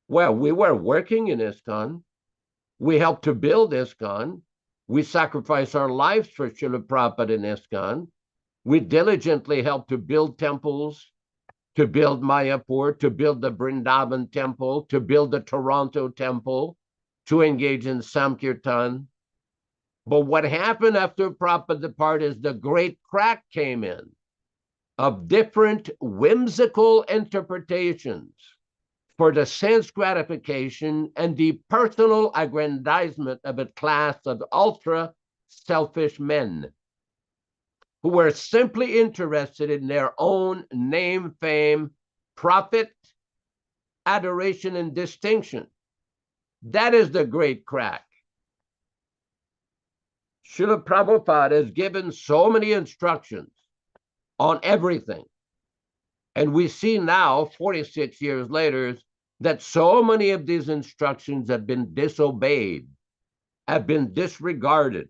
Well, we were working in ISKCON. We helped to build ISKCON. We sacrificed our lives for Srila Prabhupada in ISKCON. We diligently helped to build temples, to build Mayapur, to build the Vrindavan temple, to build the Toronto temple, to engage in Sankirtan. But what happened after Prabhupada departed is the great crack came in of different whimsical interpretations for the sense gratification and the personal aggrandizement of a class of ultra selfish men who were simply interested in their own name, fame, profit, adoration, and distinction. That is the great crack. Srila Prabhupada has given so many instructions on everything. And we see now, 46 years later, that so many of these instructions have been disobeyed, have been disregarded.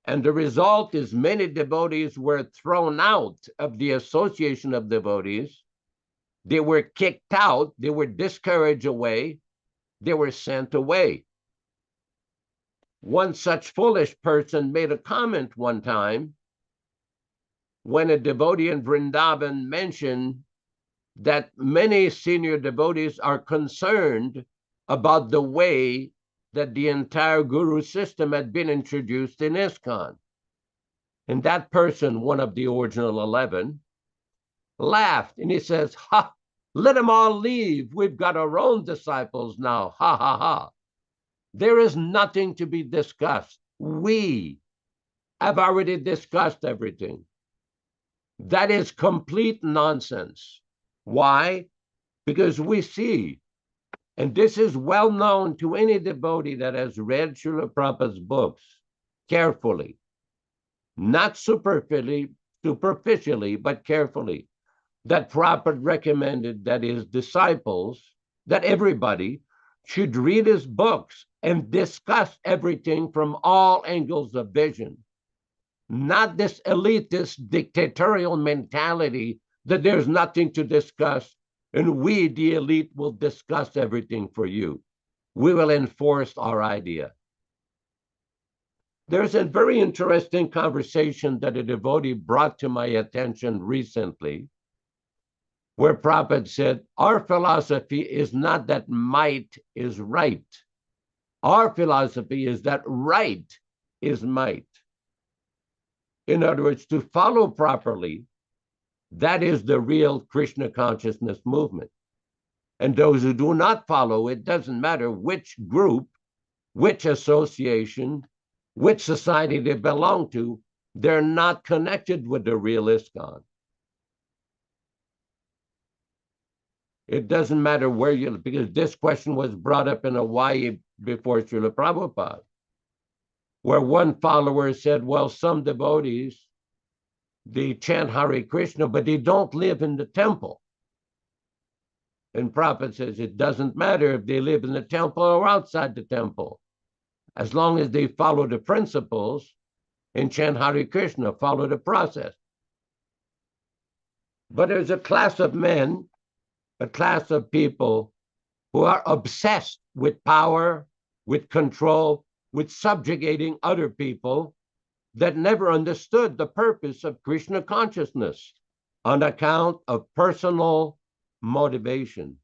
And the result is many devotees were thrown out of the association of devotees. They were kicked out, they were discouraged away, they were sent away. One such foolish person made a comment one time when a devotee in Vrindavan mentioned that many senior devotees are concerned about the way that the entire guru system had been introduced in ISKCON. And that person, one of the original 11, laughed and he says, ha, let them all leave. We've got our own disciples now. Ha, ha, ha. There is nothing to be discussed. We have already discussed everything. That is complete nonsense. Why? Because we see, and this is well known to any devotee that has read Srila Prabhupada's books carefully, not superficially, but carefully, that Prabhupada recommended that his disciples, that everybody should read his books and discuss everything from all angles of vision. not this elitist dictatorial mentality that there's nothing to discuss and we, the elite, will discuss everything for you. We will enforce our idea. There's a very interesting conversation that a devotee brought to my attention recently, where Prabhupada said, our philosophy is not that might is right. Our philosophy is that right is might. In other words, to follow properly, that is the real Krishna consciousness movement. And those who do not follow, it doesn't matter which group, which association, which society they belong to, they're not connected with the real ISKCON. It doesn't matter where you, because this question was brought up in Hawaii before Srila Prabhupada, where one follower said, well, some devotees, they chant Hare Krishna, but they don't live in the temple. And Prabhupada says it doesn't matter if they live in the temple or outside the temple, as long as they follow the principles and chant Hare Krishna, follow the process. But there's a class of men, a class of people who are obsessed with power, with control, with subjugating other people, that never understood the purpose of Krishna consciousness on account of personal motivation.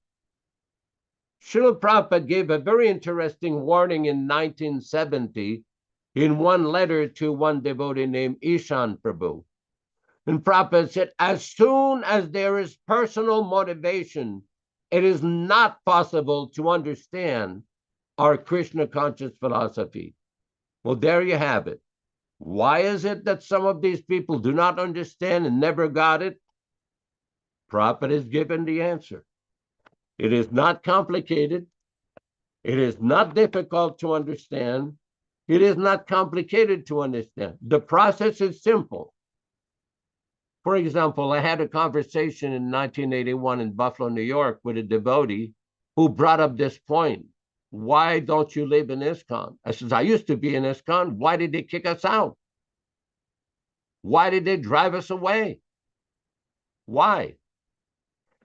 Srila Prabhupada gave a very interesting warning in 1970 in one letter to one devotee named Ishan Prabhu. And Prabhupada said, as soon as there is personal motivation, it is not possible to understand our Krishna conscious philosophy. Well, there you have it. Why is it that some of these people do not understand and never got it? Prabhupada has given the answer. It is not complicated. It is not difficult to understand. It is not complicated to understand. The process is simple. For example, I had a conversation in 1981 in Buffalo, New York, with a devotee who brought up this point. Why don't you live in ISKCON? I says, I used to be in ISKCON. Why did they kick us out? Why did they drive us away? Why?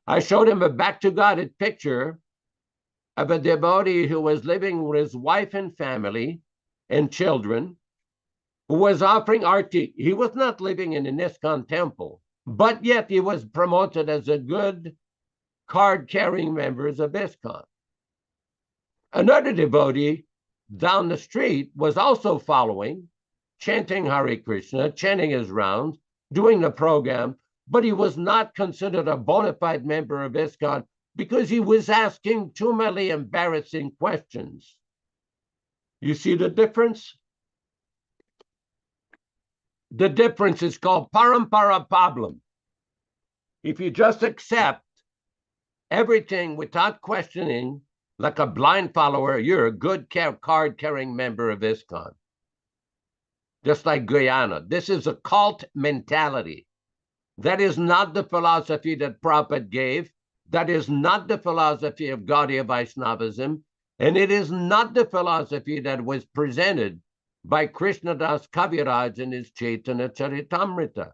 I showed him a back-to-God picture of a devotee who was living with his wife and family and children, who was offering arti. He was not living in an ISKCON temple, but yet he was promoted as a good card-carrying member of ISKCON. Another devotee down the street was also following, chanting Hare Krishna, chanting his rounds, doing the program, but he was not considered a bona fide member of ISKCON because he was asking too many embarrassing questions. You see the difference? The difference is called parampara problem. If you just accept everything without questioning, like a blind follower, you're a good card-carrying member of ISKCON. Just like Guyana. This is a cult mentality. That is not the philosophy that Prabhupada gave. That is not the philosophy of Gaudiya Vaishnavism. And it is not the philosophy that was presented by Krishnadas Kaviraj in his Chaitanya Charitamrita.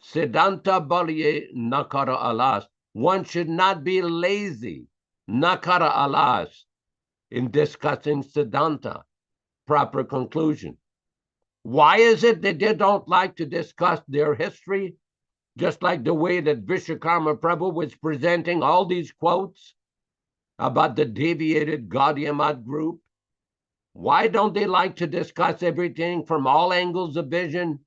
Siddhanta Balye Nakara Alas. One should not be lazy, Nakara Alas, in discussing Siddhanta, proper conclusion. Why is it that they don't like to discuss their history? Just like the way that Vishwakarma Prabhu was presenting all these quotes about the deviated Gaudiya Math group. Why don't they like to discuss everything from all angles of vision?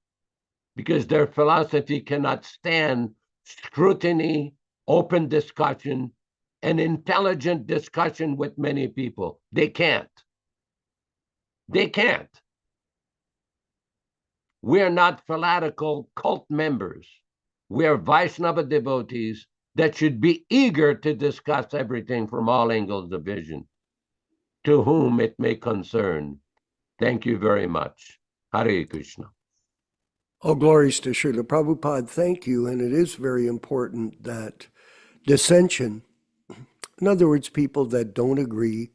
Because their philosophy cannot stand scrutiny, open discussion, and intelligent discussion with many people. They can't. They can't. We're not fanatical cult members. We're Vaishnava devotees that should be eager to discuss everything from all angles of vision, to whom it may concern. Thank you very much. Hare Krishna. All glories to Srila Prabhupada. Thank you. And it is very important that dissension, in other words, people that don't agree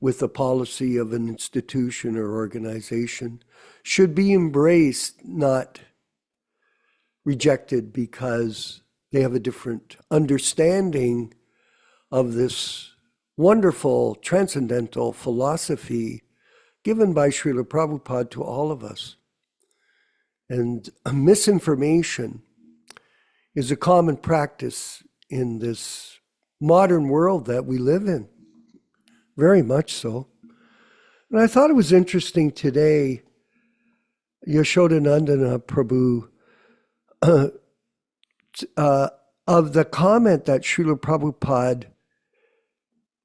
with the policy of an institution or organization should be embraced, not rejected because they have a different understanding of this wonderful transcendental philosophy given by Srila Prabhupada to all of us. And misinformation is a common practice in this modern world that we live in, very much so. And I thought it was interesting today, Yashodanandana Prabhu, of the comment that Srila Prabhupada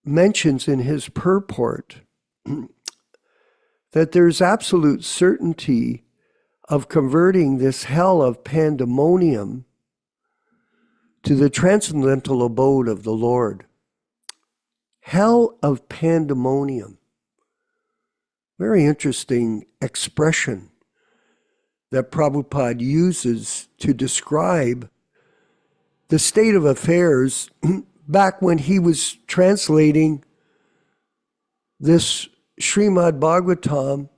mentions in his purport, that there's absolute certainty of converting this hell of pandemonium to the transcendental abode of the Lord. Hell of pandemonium. Very interesting expression that Prabhupada uses to describe the state of affairs back when he was translating this Srimad Bhagavatam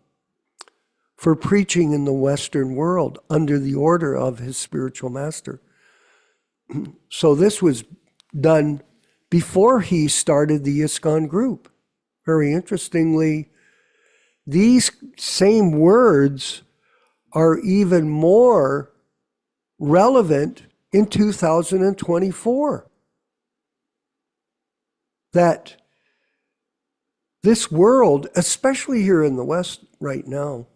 for preaching in the Western world under the order of his spiritual master. So this was done before he started the ISKCON group. Very interestingly, these same words are even more relevant in 2024. That this world, especially here in the West right now,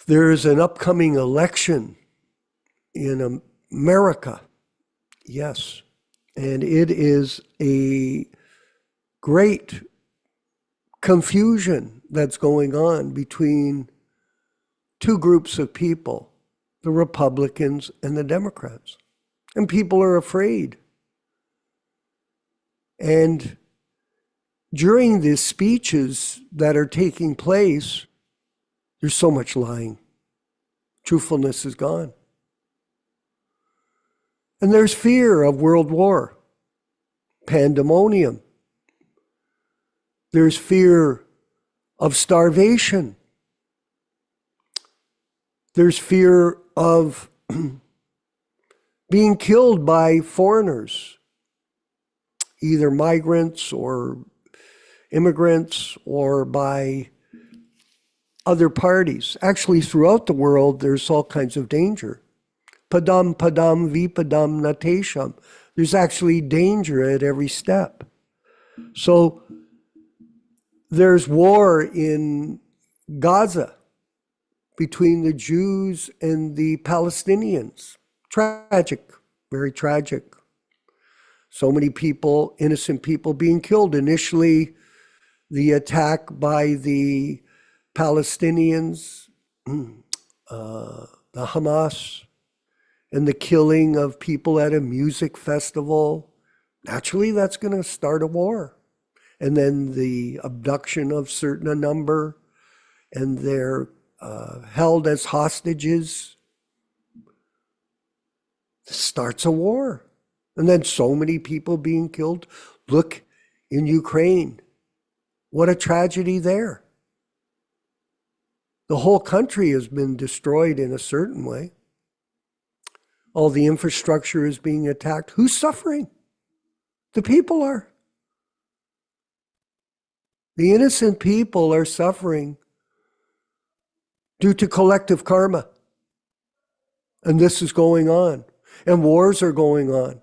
there is an upcoming election in America. Yes. And it is a great confusion that's going on between two groups of people, the Republicans and the Democrats. And people are afraid. And during the speeches that are taking place, there's so much lying. Truthfulness is gone. And there's fear of world war, pandemonium. There's fear of starvation. There's fear of being killed by foreigners, either migrants or immigrants or by other parties. Actually, throughout the world, there's all kinds of danger. Padam padam vipadam natesham. There's actually danger at every step. So there's war in Gaza between the Jews and the Palestinians. Tragic, very tragic. So many people, innocent people being killed. Initially, the attack by the Palestinians, the Hamas, and the killing of people at a music festival. Naturally, that's going to start a war. And then the abduction of a number, and they're held as hostages. Starts a war. And then so many people being killed. Look in Ukraine. What a tragedy there. The whole country has been destroyed in a certain way. All the infrastructure is being attacked. Who's suffering? The people are. The innocent people are suffering due to collective karma. And this is going on. And wars are going on.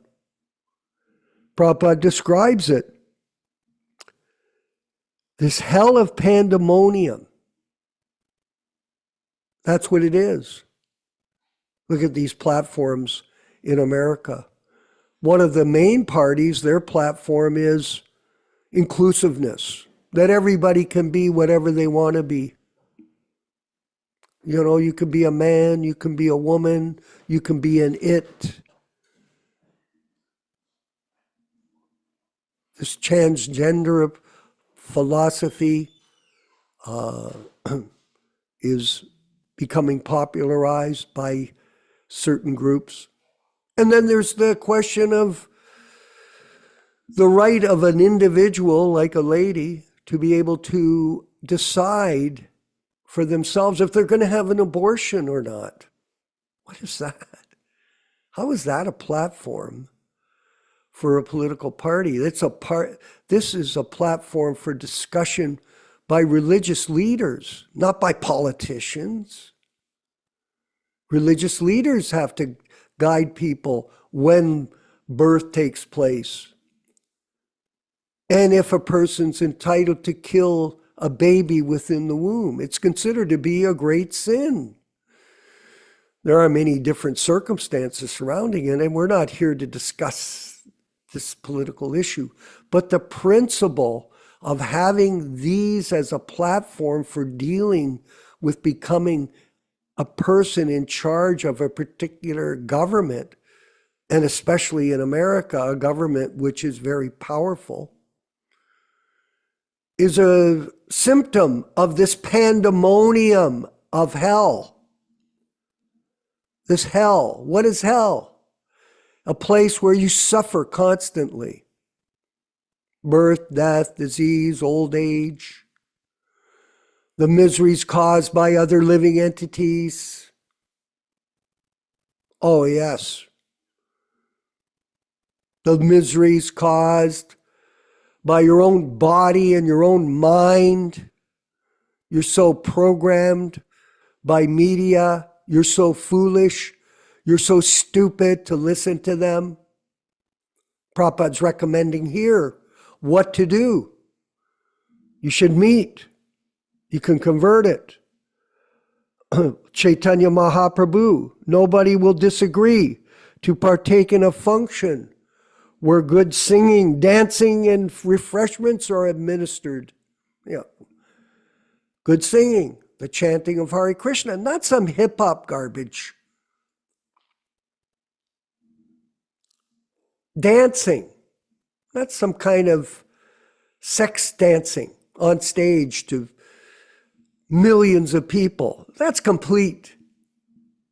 Prabhupada describes it. This hell of pandemonium. That's what it is. Look at these platforms in America. One of the main parties, their platform is inclusiveness, that everybody can be whatever they want to be. You know, you can be a man, you can be a woman, you can be an it. This transgender philosophy is becoming popularized by certain groups. And then there's the question of the right of an individual, like a lady, to be able to decide for themselves if they're going to have an abortion or not. What is that? How is that a platform for a political party? This is a platform for discussion by religious leaders, not by politicians. Religious leaders have to guide people when birth takes place. And if a person's entitled to kill a baby within the womb, it's considered to be a great sin. There are many different circumstances surrounding it, and we're not here to discuss this political issue. But the principle of having these as a platform for dealing with becoming a person in charge of a particular government, and especially in America, a government which is very powerful, is a symptom of this pandemonium of hell. This hell. What is hell? A place where you suffer constantly. Birth, death, disease, old age, the miseries caused by other living entities. Oh, yes. The miseries caused by your own body and your own mind. You're so programmed by media. You're so foolish. You're so stupid to listen to them. Prabhupada's recommending here what to do. You should meet. You can convert it. Chaitanya Mahaprabhu, nobody will disagree to partake in a function where good singing, dancing, and refreshments are administered. Yeah. Good singing, the chanting of Hare Krishna, not some hip-hop garbage. Dancing, not some kind of sex dancing on stage to millions of people. That's complete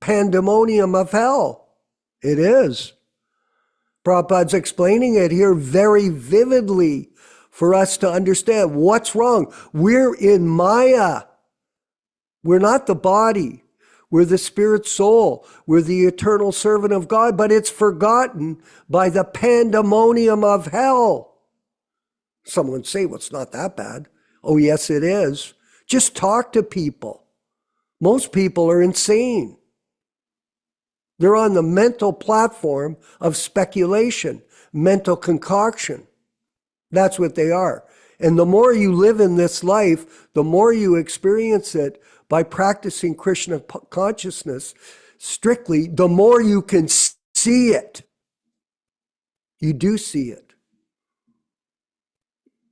pandemonium of hell. It is. Prabhupada's explaining it here very vividly for us to understand what's wrong. We're in Maya. We're not the body. We're the spirit soul. We're the eternal servant of God, but it's forgotten by the pandemonium of hell. Someone say, well, it's not that bad. Oh, yes, it is. Just talk to people. Most people are insane. They're on the mental platform of speculation, mental concoction. That's what they are. And the more you live in this life, the more you experience it by practicing Krishna consciousness strictly, the more you can see it. You do see it.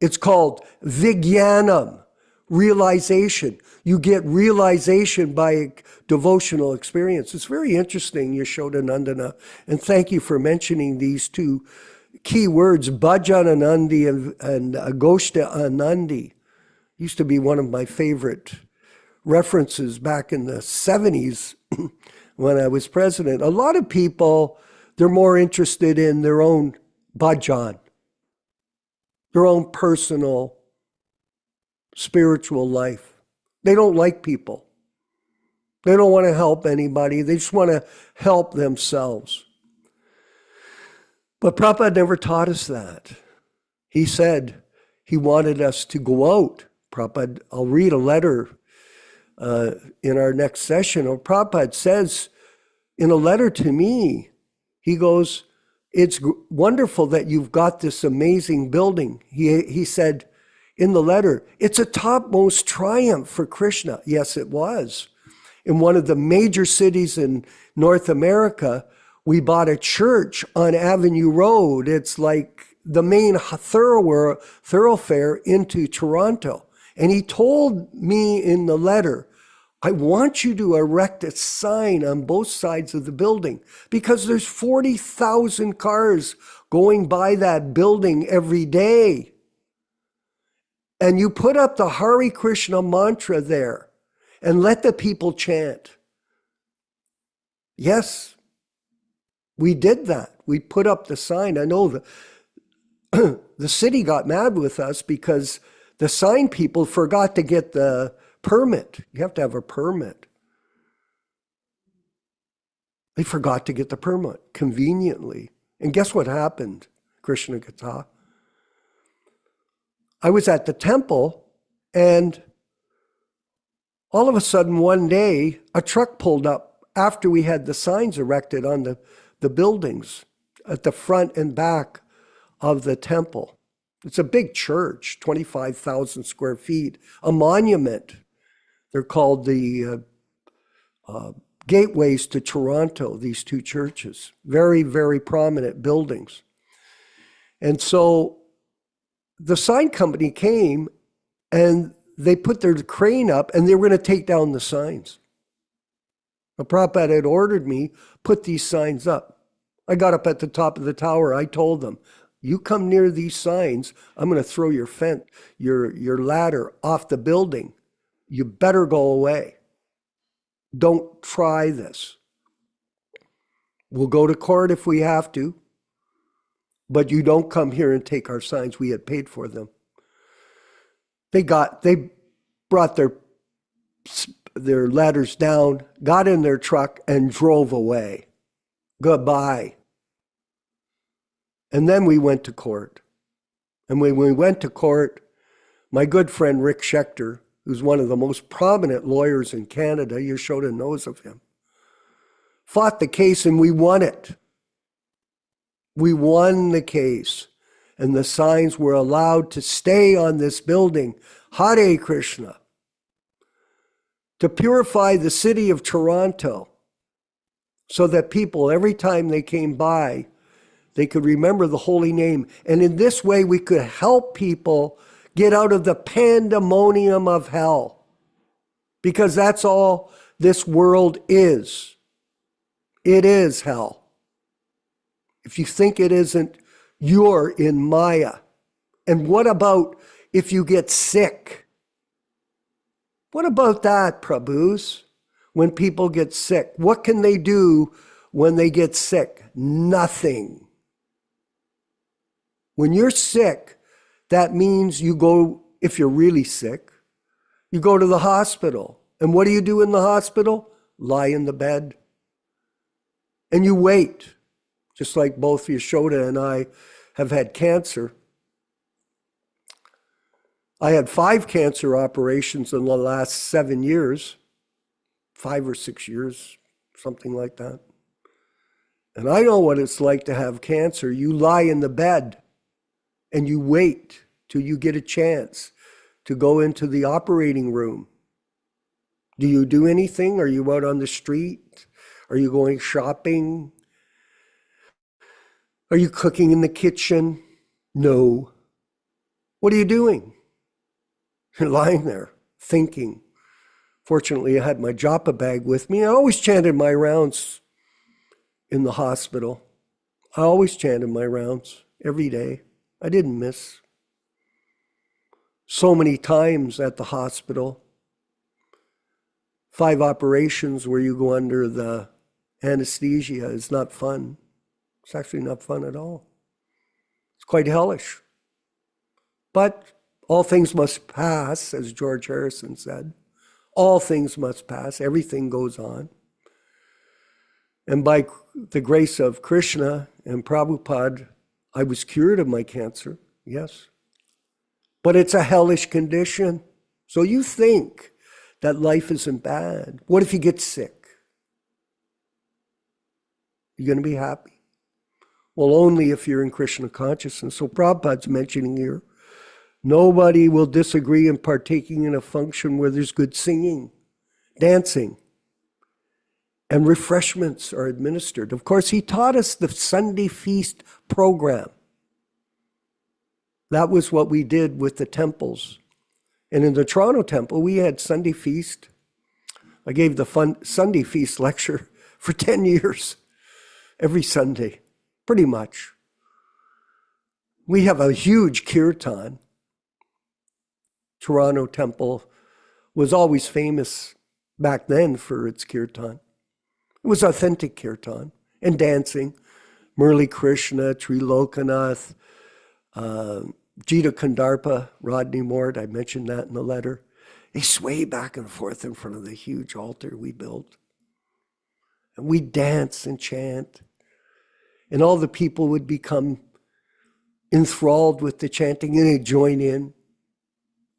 It's called Vijnanam, realization. You get realization by devotional experience. It's very interesting, Yashodanandana, and thank you for mentioning these two key words, Bhajananandi and Agoshta Anandi. Used to be one of my favorite references back in the 70s when I was president. A lot of people, they're more interested in their own bhajan, their own personal spiritual life. They don't like people. They don't want to help anybody. They just want to help themselves. But Prabhupada never taught us that. He said he wanted us to go out. Prabhupada, I'll read a letter in our next session. Prabhupada says in a letter to me, he goes, it's wonderful that you've got this amazing building. He said in the letter, it's a topmost triumph for Krishna. Yes, it was. In one of the major cities in North America, we bought a church on Avenue Road. It's like the main thoroughfare into Toronto. And he told me in the letter, I want you to erect a sign on both sides of the building because there's 40,000 cars going by that building every day. And you put up the Hare Krishna mantra there and let the people chant. Yes, we did that. We put up the sign. I know the city got mad with us because the sign people forgot to get the permit. You have to have a permit. They forgot to get the permit conveniently. And guess what happened, Krishna Katha? I was at the temple, and all of a sudden one day, a truck pulled up after we had the signs erected on the buildings at the front and back of the temple. It's a big church, 25,000 square feet, a monument. They're called the gateways to Toronto, these two churches. Very, very prominent buildings. And so the sign company came and they put their crane up and they were going to take down the signs. The Prabhupada had ordered me, put these signs up. I got up at the top of the tower. I told them, you come near these signs, I'm going to throw your ladder off the building. You better go away. Don't try this. We'll go to court if we have to, but you don't come here and take our signs. We had paid for them. They brought their ladders down, got in their truck, and drove away. Goodbye. And then we went to court. And when we went to court, my good friend Rick Schechter, who's one of the most prominent lawyers in Canada, Yashoda knows of him, fought the case and we won it. We won the case. And the signs were allowed to stay on this building, Hare Krishna, to purify the city of Toronto so that people, every time they came by, they could remember the holy name. And in this way, we could help people get out of the pandemonium of hell. Because that's all this world is. It is hell. If you think it isn't, you're in Maya. And what about if you get sick? What about that, Prabhus? When people get sick, what can they do when they get sick? Nothing. When you're sick, that means you go, if you're really sick, you go to the hospital. And what do you do in the hospital? Lie in the bed. And you wait. Just like both Yashoda and I have had cancer. I had 5 cancer operations in the last 7 years, 5 or 6 years, something like that. And I know what it's like to have cancer. You lie in the bed and you wait till you get a chance to go into the operating room. Do you do anything? Are you out on the street? Are you going shopping? Are you cooking in the kitchen? No. What are you doing? You're lying there, thinking. Fortunately, I had my japa bag with me. I always chanted my rounds in the hospital. I always chanted my rounds every day. I didn't miss. So many times at the hospital. 5 operations where you go under the anesthesia is not fun. It's actually not fun at all. It's quite hellish. But all things must pass, as George Harrison said. All things must pass. Everything goes on. And by the grace of Krishna and Prabhupada, I was cured of my cancer, yes. But it's a hellish condition. So you think that life isn't bad. What if you get sick? You going to be happy? Well, only if you're in Krishna consciousness. So Prabhupada's mentioning here, nobody will disagree in partaking in a function where there's good singing, dancing, and refreshments are administered. Of course, he taught us the Sunday feast program. That was what we did with the temples. And in the Toronto temple, we had Sunday feast. I gave the Sunday feast lecture for 10 years, every Sunday, pretty much. We have a huge kirtan. Toronto temple was always famous back then for its kirtan. It was authentic kirtan and dancing. Murli Krishna, Trilokanath, Jita Kandarpa, Rodney Mort, I mentioned that in the letter. They sway back and forth in front of the huge altar we built. And we'd dance and chant. And all the people would become enthralled with the chanting and they'd join in.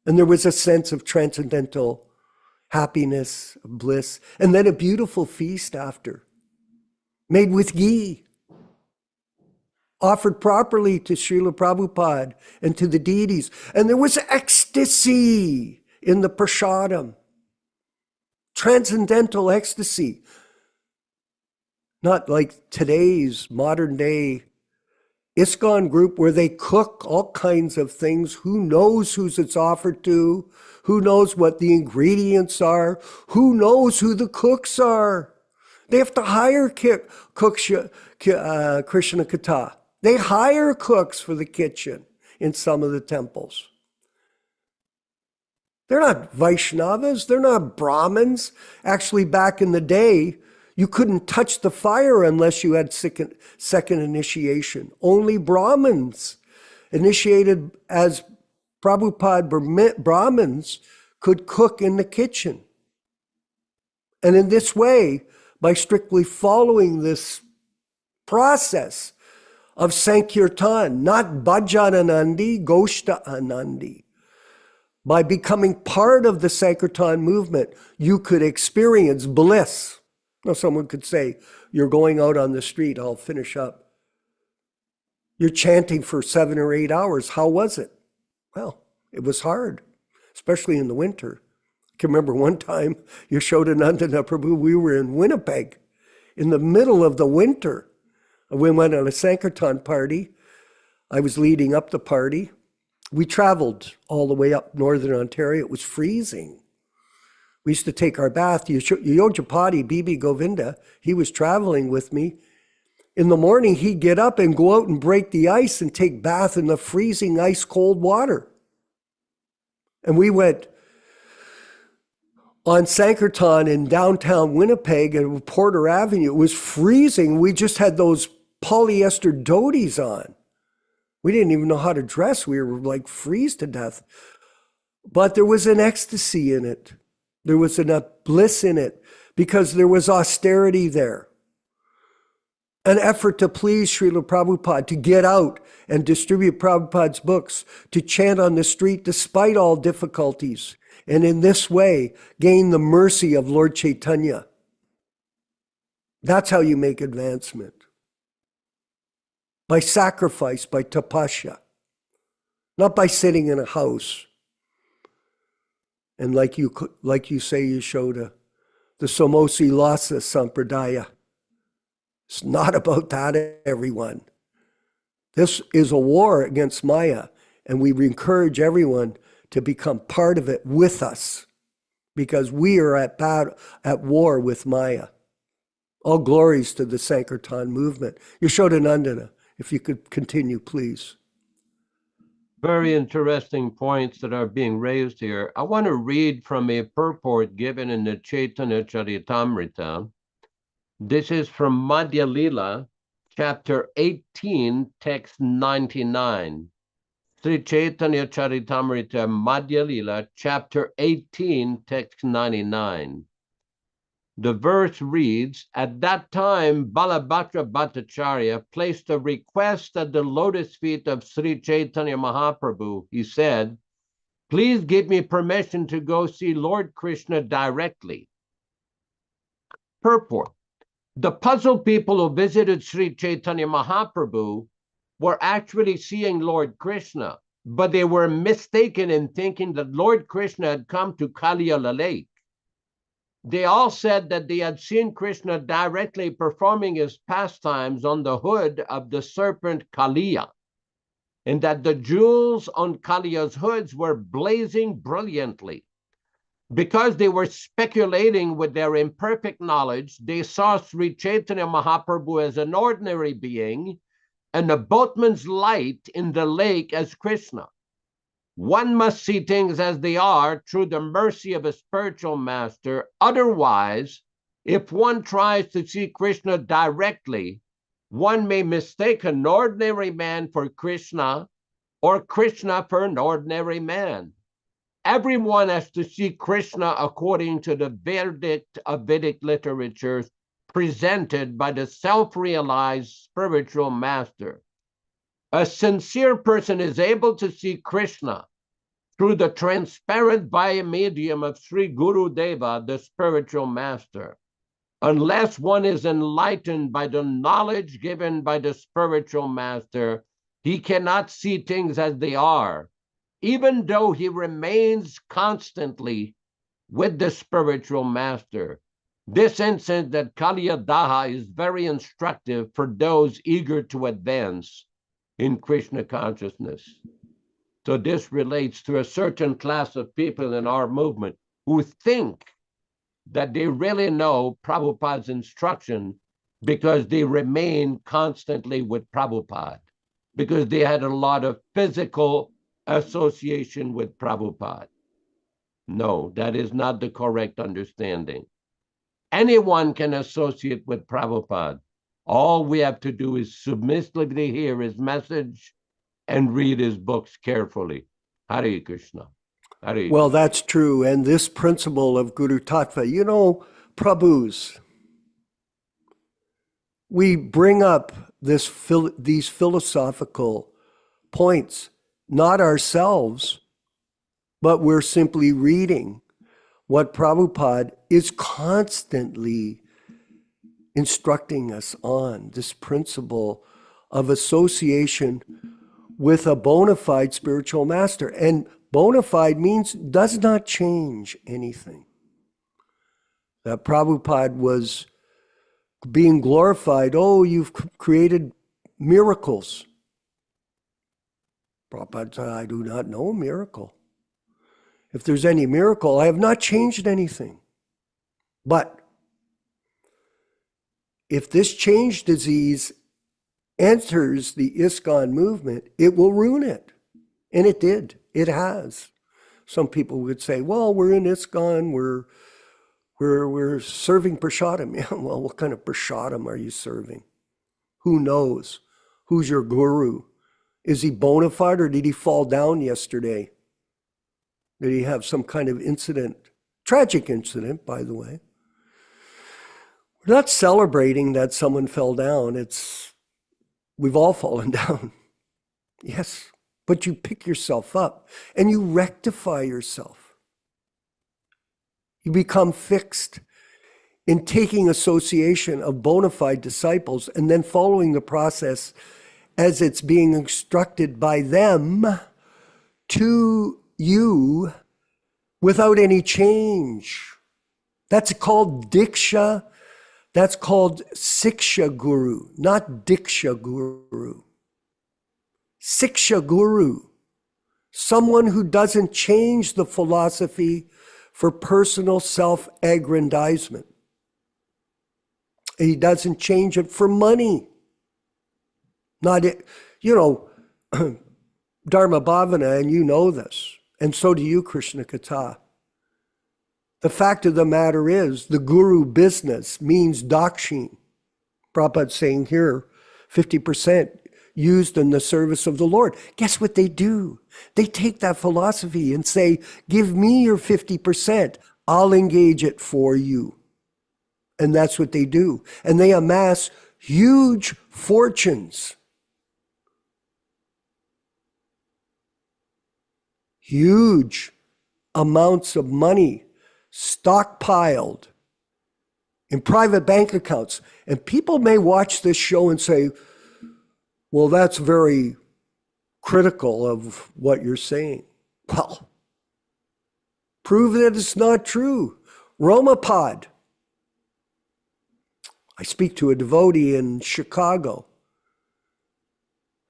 And there was a sense of transcendental happiness, bliss, and then a beautiful feast after, made with ghee, offered properly to Srila Prabhupada and to the deities. And there was ecstasy in the prasadam, transcendental ecstasy. Not like today's modern day ISKCON group where they cook all kinds of things. Who knows who it's offered to? Who knows what the ingredients are? Who knows who the cooks are? They have to hire cooks, Krishna Katha. They hire cooks for the kitchen in some of the temples. They're not Vaishnavas. They're not Brahmins. Actually, back in the day, you couldn't touch the fire unless you had second initiation. Only Brahmins, initiated as Prabhupada Brahmins, could cook in the kitchen. And in this way, by strictly following this process of Sankirtan, not Bhajananandi, Goshta Anandi, by becoming part of the Sankirtan movement, you could experience bliss. Now, someone could say, you're going out on the street, I'll finish up. You're chanting for 7 or 8 hours. How was it? Well, it was hard, especially in the winter. I can remember one time, Yashodanandana Prabhu, we were in Winnipeg in the middle of the winter. We went on a Sankirtan party. I was leading up the party. We traveled all the way up northern Ontario. It was freezing. We used to take our bath. Yojapati, Bibi Govinda, he was traveling with me. In the morning, he'd get up and go out and break the ice and take bath in the freezing ice cold water. And we went on Sankirtan in downtown Winnipeg at Porter Avenue. It was freezing. We just had those polyester dhotis on. We didn't even know how to dress. We were like freeze to death. But there was an ecstasy in it. There was enough bliss in it because there was austerity there. An effort to please Srila Prabhupada, to get out and distribute Prabhupada's books, to chant on the street despite all difficulties, and in this way gain the mercy of Lord Chaitanya. That's how you make advancement. By sacrifice, by tapasya, not by sitting in a house. And like you say, Yashoda, the Somosi Lasa Sampradaya. It's not about that, everyone. This is a war against Maya, and we encourage everyone to become part of it with us, because we are at war with Maya. All glories to the Sankirtan movement. Yashodanandana, if you could continue, please. Very interesting points that are being raised here. I want to read from a purport given in the Chaitanya Charitamrita. This is from Madhya Lila, chapter 18, text 99. Sri Chaitanya Charitamrita, Madhya Lila, chapter 18, text 99. The verse reads, at that time, Balabhadra Bhattacharya placed a request at the lotus feet of Sri Chaitanya Mahaprabhu. He said, please give me permission to go see Lord Krishna directly. Purport. The puzzled people who visited Sri Chaitanya Mahaprabhu were actually seeing Lord Krishna, but they were mistaken in thinking that Lord Krishna had come to Kaliyala Lake. They all said that they had seen Krishna directly performing his pastimes on the hood of the serpent Kaliya, and that the jewels on Kaliya's hoods were blazing brilliantly. Because they were speculating with their imperfect knowledge, they saw Sri Chaitanya Mahaprabhu as an ordinary being and a boatman's light in the lake as Krishna. One must see things as they are through the mercy of a spiritual master. Otherwise, if one tries to see Krishna directly, one may mistake an ordinary man for Krishna or Krishna for an ordinary man. Everyone has to see Krishna according to the verdict of Vedic literature presented by the self-realized spiritual master. A sincere person is able to see Krishna through the transparent via medium of Sri Guru Deva, the spiritual master. Unless one is enlightened by the knowledge given by the spiritual master, he cannot see things as they are, even though he remains constantly with the spiritual master. This instance that Kaliyadaha is very instructive for those eager to advance in Krishna consciousness. So this relates to a certain class of people in our movement who think that they really know Prabhupada's instruction because they remain constantly with Prabhupada, because they had a lot of physical association with Prabhupada. No, that is not the correct understanding. Anyone can associate with Prabhupada. All we have to do is submissively hear his message and read his books carefully. Hare Krishna. Hare Well, that's true. And this principle of Guru Tattva, you know, Prabhus, we bring up these philosophical points, not ourselves, but we're simply reading what Prabhupada is constantly instructing us on, this principle of association with a bona fide spiritual master. And bona fide means does not change anything. That Prabhupada was being glorified. Oh, you've created miracles. Prabhupada said, I do not know a miracle. If there's any miracle, I have not changed anything. But if this change disease enters the ISKCON movement, it will ruin it. And it did. It has. Some people would say, well, we're in ISKCON, we're serving prasadam. Yeah, well, what kind of prasadam are you serving? Who knows? Who's your guru? Is he bona fide or did he fall down yesterday? Did he have some kind of incident? Tragic incident, by the way. We're not celebrating that someone fell down. We've all fallen down. Yes, but you pick yourself up and you rectify yourself. You become fixed in taking association of bona fide disciples and then following the process as it's being instructed by them to you without any change. That's called Diksha. That's called Siksha Guru, not Diksha Guru. Siksha Guru, someone who doesn't change the philosophy for personal self-aggrandizement. He doesn't change it for money. Not it, you know, Dharma Bhavana, and you know this, and so do you, Krishna Kata. The fact of the matter is, the guru business means dakshin. Prabhupada's saying here, 50% used in the service of the Lord. Guess what they do? They take that philosophy and say, give me your 50%, I'll engage it for you. And that's what they do. And they amass huge fortunes. Huge amounts of money stockpiled in private bank accounts. And people may watch this show and say, well, that's very critical of what you're saying. Well, prove that it's not true. Romapod. I speak to a devotee in Chicago.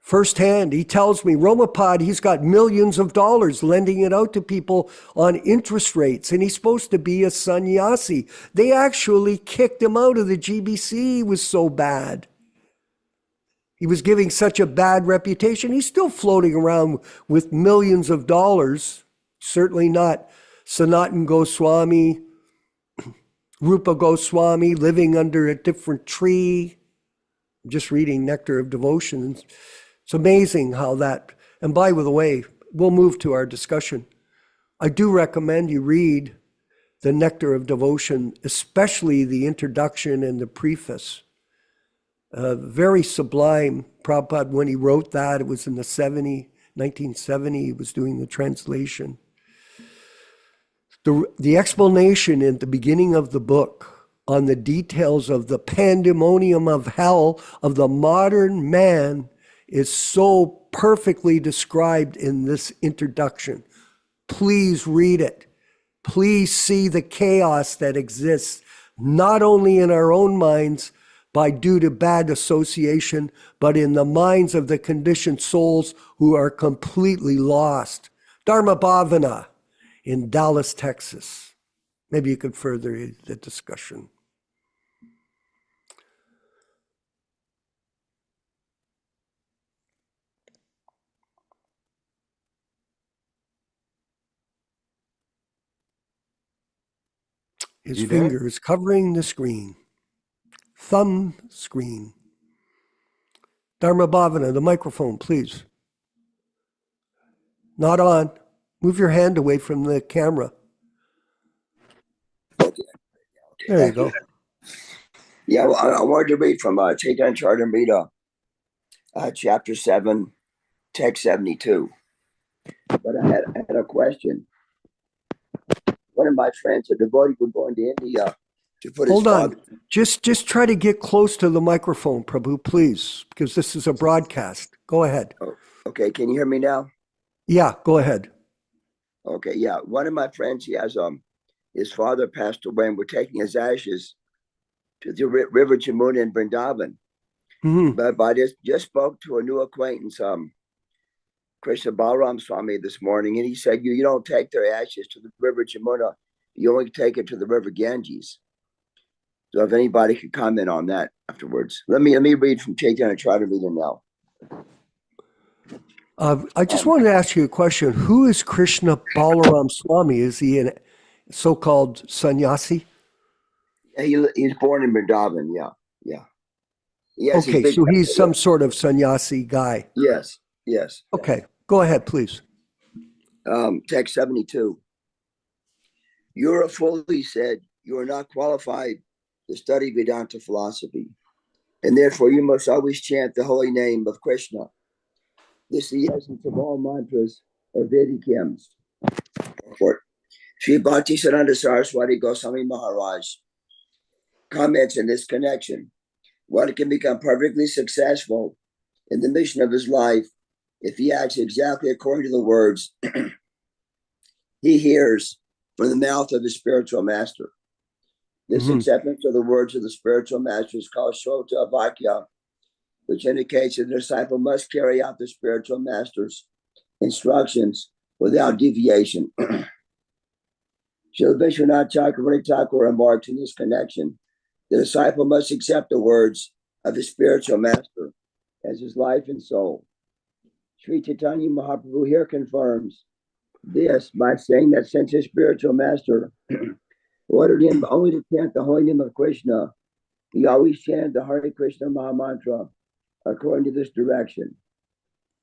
Firsthand, he tells me, Romapod, he's got millions of dollars lending it out to people on interest rates, and he's supposed to be a sannyasi. They actually kicked him out of the GBC. He was so bad. He was giving such a bad reputation. He's still floating around with millions of dollars. Certainly not Sanatan Goswami, Rupa Goswami, living under a different tree. I'm just reading Nectar of Devotion. It's amazing how that And by the way, we'll move to our discussion. I do recommend you read The Nectar of Devotion, especially the introduction and the preface. Very sublime. Prabhupada, when he wrote that, it was in the 1970, he was doing the translation. The explanation in the beginning of the book on the details of the pandemonium of hell of the modern man is so perfectly described in this introduction. Please read it. Please see the chaos that exists, not only in our own minds by due to bad association, but in the minds of the conditioned souls who are completely lost. Dharma Bhavana in Dallas, Texas. Maybe you could further the discussion. His finger is covering the screen. Thumb screen. Dharma Bhavana, the microphone, please. Not on. Move your hand away from the camera. Okay. There you go. Yeah, well, I wanted to read from Chaitanya Charitamrita, chapter 7, text 72. But I had a question. One of my friends, a devotee, was going to India to put Hold his on. father. Just try to get close to the microphone, Prabhu, please, because this is a broadcast. Go ahead. Oh, okay, can you hear me now? Yeah, go ahead. Okay, yeah. One of my friends, he has his father passed away, and we're taking his ashes to the river Jamuna in Vrindavan. Mm-hmm. But I just spoke to a new acquaintance, Krishna Balaram Swami, this morning, and he said, you don't take their ashes to the river Jamuna, you only take it to the river Ganges. So if anybody could comment on that afterwards. Let me read from Chaitanya Charitamrita now. I just wanted to ask you a question. Who is Krishna Balaram Swami? Is he a so-called sannyasi? He's born in Vrindavan, yeah. Yes, Okay, so he's some sort of sannyasi guy. Yes. Okay, go ahead, please. Text 72. You're a fool, he said. You are not qualified to study Vedanta philosophy, and therefore you must always chant the holy name of Krishna. This is the essence of all mantras or Vedic hymns. Sri Bhaktisiddhanta Saraswati Goswami Maharaj comments in this connection. One can become perfectly successful in the mission of his life if he acts exactly according to the words he hears from the mouth of his spiritual master. This acceptance of the words of the spiritual master is called Shrota Vakya, which indicates that the disciple must carry out the spiritual master's instructions without deviation. Srila Vishwanath Chakravarti Thakur remarks in this connection, the disciple must accept the words of his spiritual master as his life and soul. Sri Chaitanya Mahaprabhu here confirms this by saying that since his spiritual master ordered him only to chant the holy name of Krishna, he always chanted the Hare Krishna Maha Mantra according to this direction.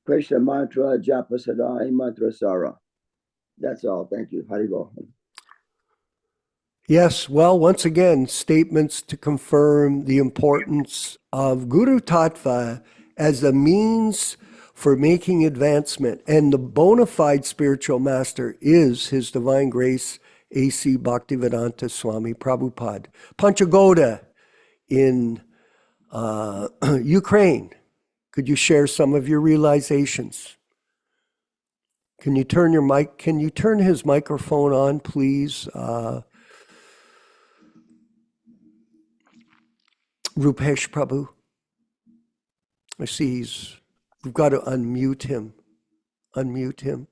Krishna Mantra Japa Sadai Mantra Sara. That's all. Thank you. Haribol. Yes, well, once again, statements to confirm the importance of Guru Tattva as a means for making advancement. And the bona fide spiritual master is His Divine Grace, A.C. Bhaktivedanta Swami Prabhupada. Panchagoda in Ukraine. Could you share some of your realizations? Can you turn your mic? Can you turn his microphone on, please? Rupesh Prabhu. I see we've got to unmute him. Unmute him.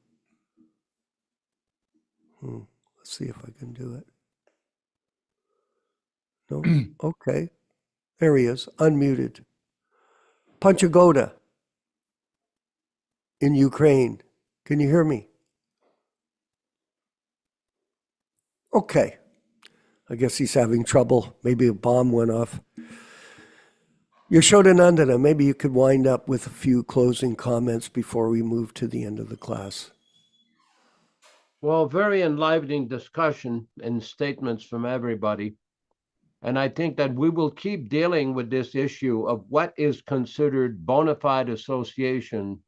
Let's see if I can do it. No? Okay. There he is, unmuted. Panchagoda in Ukraine. Can you hear me? Okay. I guess he's having trouble. Maybe a bomb went off. Yashodanandana, maybe you could wind up with a few closing comments before we move to the end of the class. Well, very enlivening discussion and statements from everybody. And I think that we will keep dealing with this issue of what is considered bona fide association.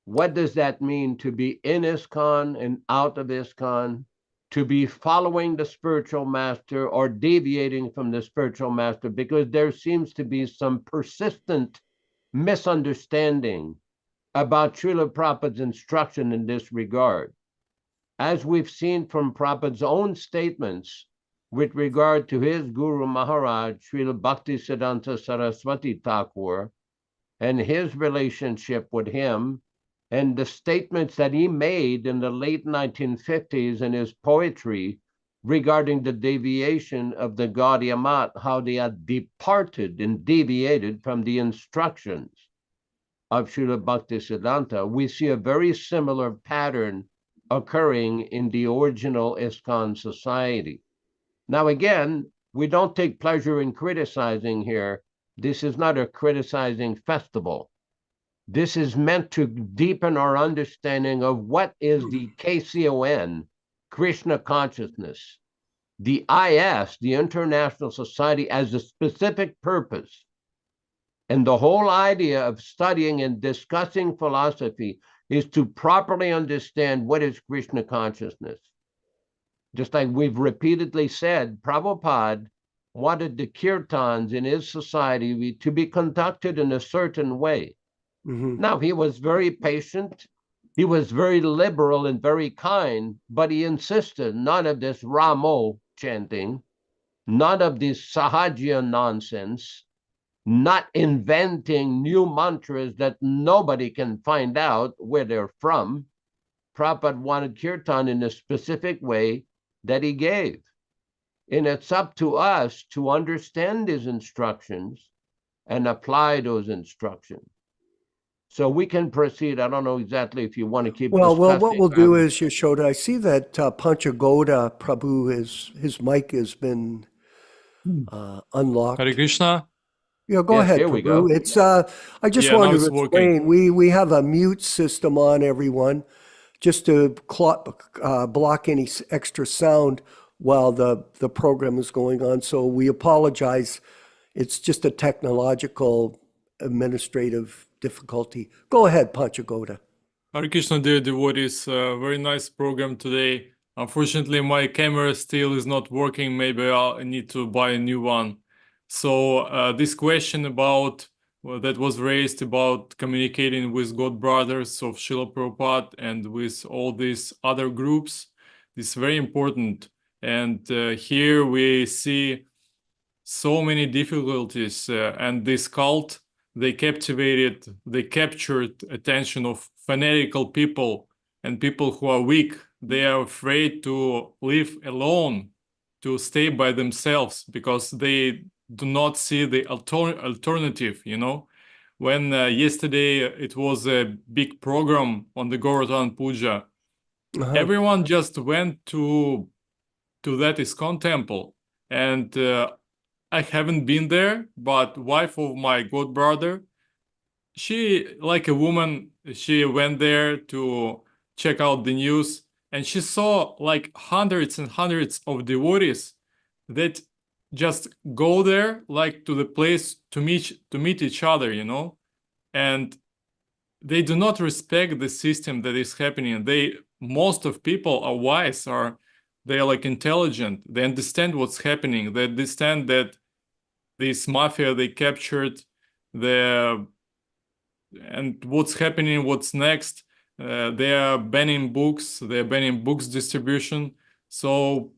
What does that mean to be in ISKCON and out of ISKCON, to be following the spiritual master or deviating from the spiritual master? Because there seems to be some persistent misunderstanding about Srila Prabhupada's instruction in this regard. As we've seen from Prabhupada's own statements with regard to his Guru Maharaj, Srila Bhaktisiddhanta Saraswati Thakur, and his relationship with him, and the statements that he made in the late 1950s in his poetry regarding the deviation of the Gaudiya Math, how they had departed and deviated from the instructions of Srila Bhaktisiddhanta, we see a very similar pattern occurring in the original ISKCON society. Now, again, we don't take pleasure in criticizing here. This is not a criticizing festival. This is meant to deepen our understanding of what is the KCON, Krishna consciousness, the IS, the International Society, as a specific purpose. And the whole idea of studying and discussing philosophy is to properly understand what is Krishna consciousness. Just like we've repeatedly said, Prabhupada wanted the kirtans in his society to be conducted in a certain way. Mm-hmm. Now, he was very patient, he was very liberal and very kind, but he insisted none of this Ramo chanting, none of this Sahajya nonsense, not inventing new mantras that nobody can find out where they're from. Prabhupada wanted kirtan in a specific way that he gave. And it's up to us to understand his instructions and apply those instructions. So we can proceed. I don't know exactly if you want to keep Well, discussing. what we'll do is, Yashoda, I see that Panchagoda Prabhu, his mic has been unlocked. Hare Krishna. Yeah, go Yes, ahead, here we Prabhu. go. It's I just Yeah, now wanted it's to working. explain. We have a mute system on everyone, just to block any extra sound while the program is going on. So we apologize. It's just a technological administrative difficulty. Go ahead, Panchagoda. Hare Krishna, dear devotees. Very nice program today. Unfortunately, my camera still is not working. Maybe I'll need to buy a new one. So this question about that was raised about communicating with God brothers of Srila Prabhupada and with all these other groups is very important. And here we see so many difficulties, and this cult, they captured attention of fanatical people and people who are weak. They are afraid to live alone, to stay by themselves, because they do not see the alternative, you know. When yesterday it was a big program on the Govardhan Puja, everyone just went to that ISKCON temple, and I haven't been there, but wife of my god brother, she, like a woman, she went there to check out the news, and she saw like hundreds and hundreds of devotees that just go there, like to the place to meet each other, you know, and they do not respect the system that is happening. Most of people are wise, they're like intelligent, they understand what's happening, they understand that this mafia, they captured and what's happening, what's next. They are banning books, they're banning books distribution. So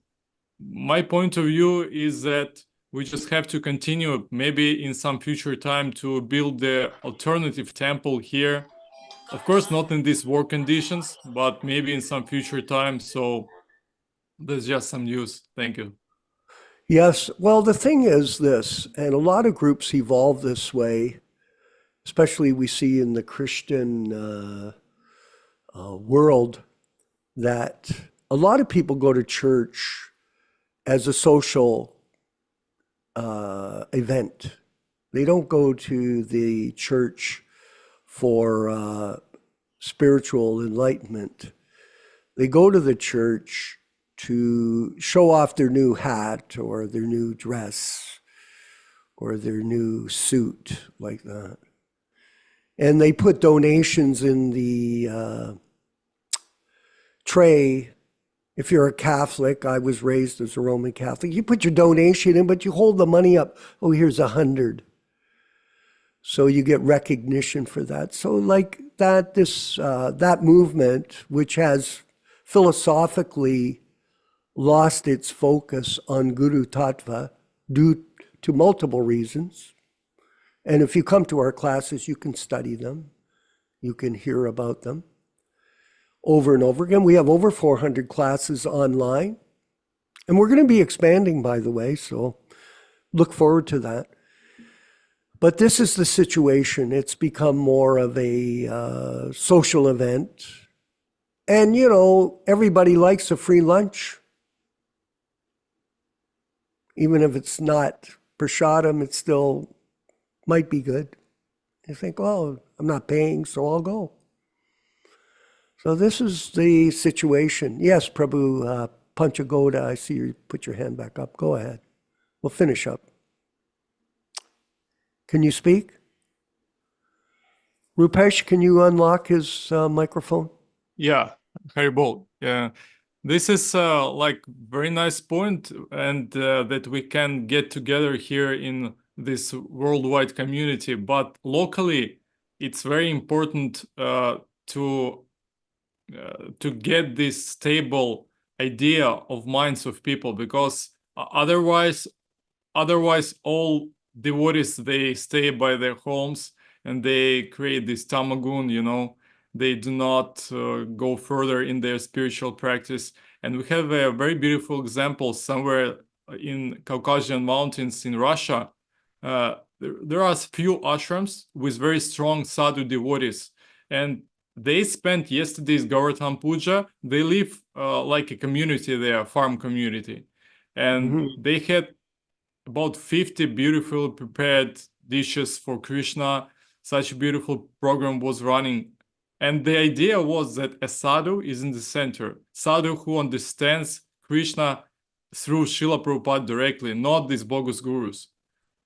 my point of view is that we just have to continue, maybe in some future time, to build the alternative temple here. Of course, not in these war conditions, but maybe in some future time. So that's just some news. Thank you. Yes. Well, the thing is this, and a lot of groups evolve this way, especially we see in the Christian world, that a lot of people go to church as a social event. They don't go to the church for spiritual enlightenment. They go to the church to show off their new hat or their new dress or their new suit, like that. And they put donations in the tray. If you're a Catholic, I was raised as a Roman Catholic, you put your donation in, but you hold the money up. Oh, here's 100. So you get recognition for that. So like that, that movement, which has philosophically lost its focus on Guru Tattva due to multiple reasons. And if you come to our classes, you can study them. You can hear about them over and over again. We have over 400 classes online. And we're going to be expanding, by the way, so look forward to that. But this is the situation. It's become more of a social event. And, you know, everybody likes a free lunch. Even if it's not prasadam, it still might be good. You think, well, I'm not paying, so I'll go. So this is the situation. Yes, Prabhu Panchagoda, I see you put your hand back up. Go ahead. We'll finish up. Can you speak? Rupesh, can you unlock his microphone? Yeah, Haribol. Yeah, this is like very nice point, and that we can get together here in this worldwide community. But locally, it's very important to get this stable idea of minds of people, because otherwise all devotees, they stay by their homes and they create this tamagun, you know, they do not go further in their spiritual practice. And we have a very beautiful example somewhere in Caucasian mountains in Russia. There are few ashrams with very strong sadhu devotees, and they spent yesterday's Gauratam Puja. They live like a community there, farm community. And they had about 50 beautiful prepared dishes for Krishna. Such a beautiful program was running. And the idea was that a sadhu is in the center. Sadhu who understands Krishna through Srila Prabhupada directly, not these bogus gurus.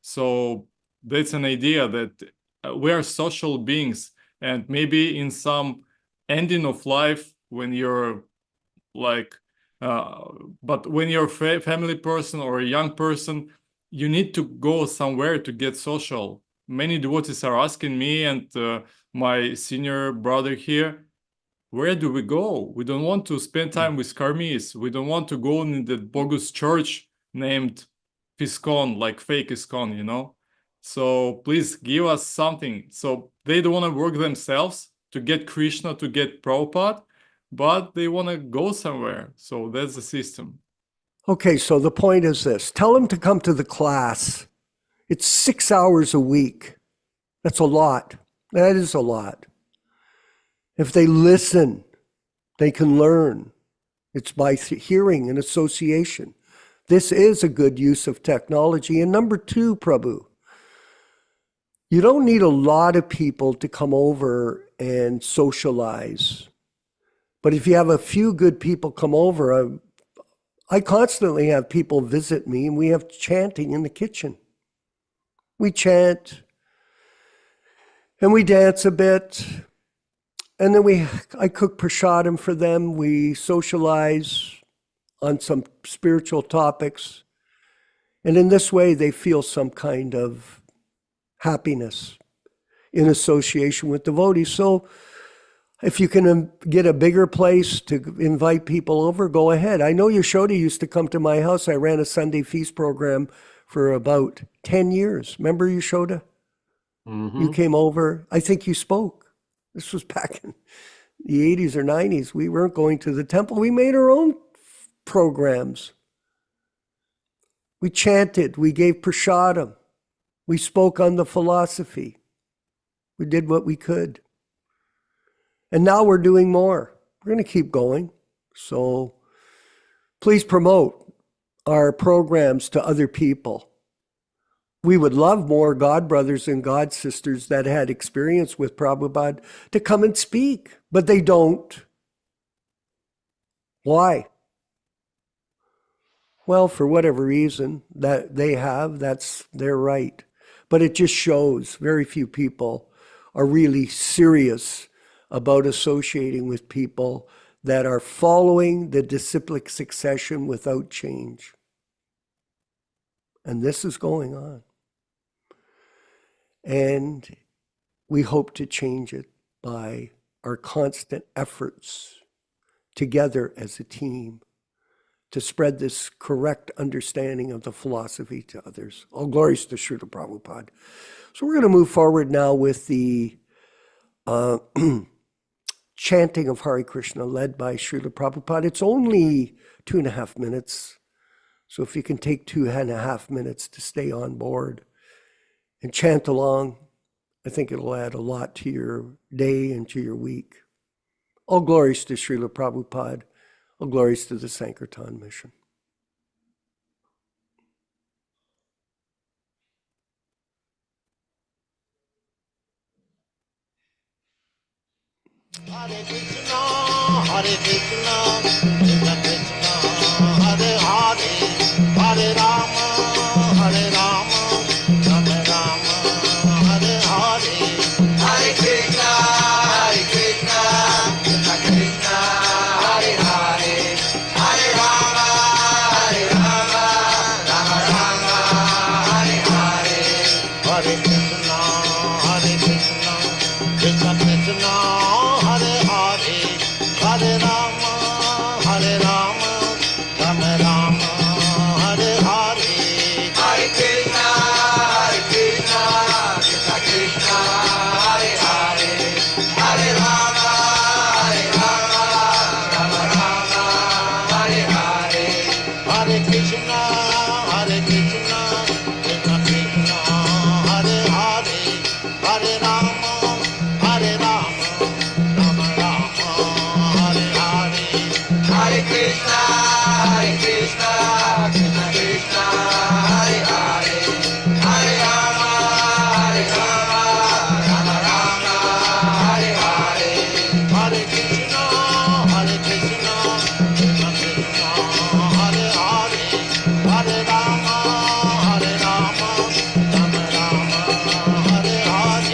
So that's an idea that we are social beings. And maybe in some ending of life, when you're like, but when you're a family person or a young person, you need to go somewhere to get social. Many devotees are asking me and my senior brother here, where do we go? We don't want to spend time with karmis. We don't want to go in the bogus church named ISKCON, like fake ISKCON, you know? So please give us something. So they don't want to work themselves to get Krishna, to get Prabhupada, but they want to go somewhere. So that's the system. Okay, so the point is this. Tell them to come to the class. It's 6 hours a week. That's a lot. That is a lot. If they listen, they can learn. It's by hearing and association. This is a good use of technology. And number two, Prabhu, you don't need a lot of people to come over and socialize. But if you have a few good people come over, I constantly have people visit me, and we have chanting in the kitchen. We chant, and we dance a bit, and then I cook prasadam for them. We socialize on some spiritual topics, and in this way, they feel some kind of happiness in association with devotees. So if you can get a bigger place to invite people over, go ahead. I know Yashoda used to come to my house. I ran a Sunday feast program for about 10 years. Remember Yashoda? You came over. I think you spoke. This was back in the 80s or 90s. We weren't going to the temple. We made our own programs. We chanted. We gave prasadam. We spoke on the philosophy. We did what we could. And now we're doing more. We're going to keep going. So please promote our programs to other people. We would love more God brothers and God sisters that had experience with Prabhupada to come and speak, but they don't. Why? Well, for whatever reason that they have, that's their right. But it just shows very few people are really serious about associating with people that are following the disciplic succession without change. And this is going on. And we hope to change it by our constant efforts together as a team to spread this correct understanding of the philosophy to others. All glories to Srila Prabhupada. So we're going to move forward now with the chanting of Hare Krishna led by Srila Prabhupada. It's only 2.5 minutes. So if you can take 2.5 minutes to stay on board and chant along, I think it'll add a lot to your day and to your week. All glories to Srila Prabhupada. All glories to the Sankirtan mission. Hare Krishna, Hare Krishna, Krishna Krishna, Hare Hare, Hare Rama, Hare Rama, Rama Rama, Hare Hare. Hare Krishna, Hare Krishna, Krishna Krishna, Hare Hare, Hare Rama, Hare Rama, Rama Rama, Hare Hare. Hare Krishna, Hare Krishna, Krishna Krishna, Hare Hare, Hare Rama, Hare Rama, Rama Rama, Hare Hare. Hare Krishna, Hare Krishna, Krishna Krishna, Hare Hare, Hare Rama, Hare Rama, Rama Rama, Hare Hare. Hare Krishna, Hare Krishna, Krishna Krishna, Hare Hare, Hare Rama, Hare Rama, Rama Rama, Hare Hare. Hare Krishna, Hare Krishna, Krishna Krishna, Hare Hare, Hare Rama, Hare Rama, Rama Rama, Hare Hare. Hare Krishna, Hare Krishna, Krishna Krishna, Hare Hare, Hare Rama, Hare Rama, Rama Rama, Hare Hare. Hare Krishna, Hare Krishna, Krishna Krishna, Hare Hare, Hare Rama, Hare Rama, Rama Rama, Hare Hare.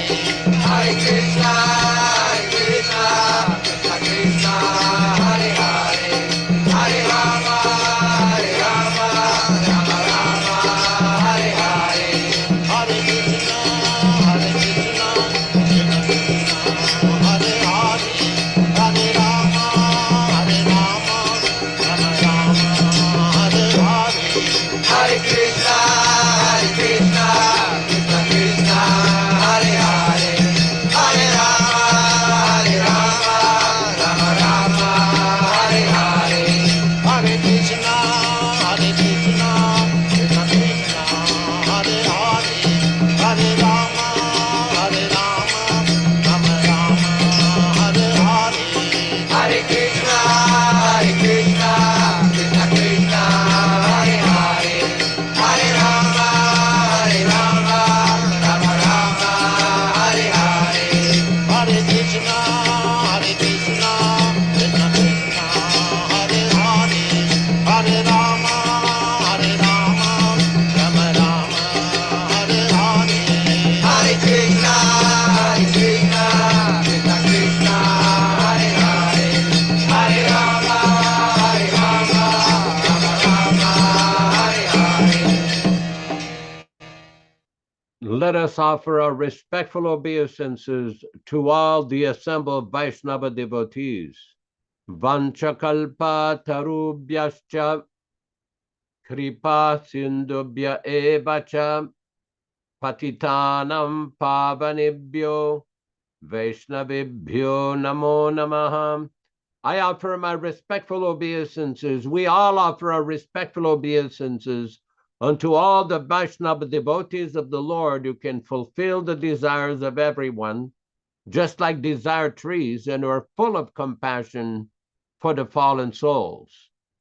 Hare Krishna, Hare Krishna, Krishna Krishna, Hare Hare, Hare Rama, Hare Rama, Rama Rama, Hare Hare. Hare Krishna, Hare Krishna, Krishna Krishna, Hare Hare, Hare Rama, Hare Rama, Rama Rama, Hare Hare. Hare Krishna, Hare Krishna, Krishna Krishna, Hare Hare, Hare Rama, Hare Rama, Rama Rama, Hare Hare. Hare Krishna, Hare Krishna, Krishna Krishna, Hare Hare, Hare Rama, Hare Rama, Rama Rama, Hare Hare. Hare Krishna, Hare Krishna, Krishna Krishna, Hare Hare, Hare Rama, Hare Rama, Rama Rama, Hare Hare. Hare Krishna, Hare Krishna, Krishna Krishna, Hare Hare, Hare Rama, Hare Rama, Rama Rama, Hare Hare. Let us offer our respectful obeisances to all the assembled Vaishnava devotees. Vanchakalpa tarubhyascha kripa sindubhya evacha patitanam pavanibhyo Vaishnavibhyo namo namaha. I offer my respectful obeisances. We all offer our respectful obeisances unto all the Vaishnava devotees of the Lord who can fulfill the desires of everyone, just like desire trees, and are full of compassion for the fallen souls.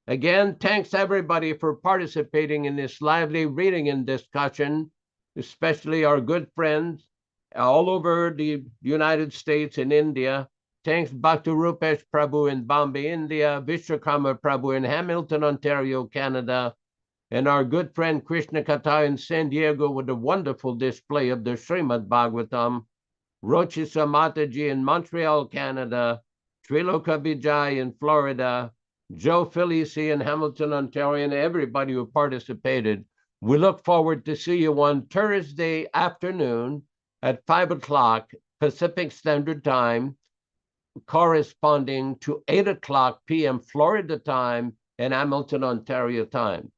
Again, thanks everybody for participating in this lively reading and discussion. especially our good friends all over the United States and India. Thanks Bhakti Rupesh Prabhu in Bombay, India, Vishwakarma Prabhu in Hamilton, Ontario, Canada, and our good friend Krishna Kata in San Diego with a wonderful display of the Srimad Bhagavatam, Rochisa Mataji in Montreal, Canada, Triloka Vijay in Florida, Joe Felici in Hamilton, Ontario, and everybody who participated. We look forward to see you on Thursday afternoon at 5 o'clock Pacific Standard Time, corresponding to 8 o'clock p.m. Florida time and Hamilton, Ontario time.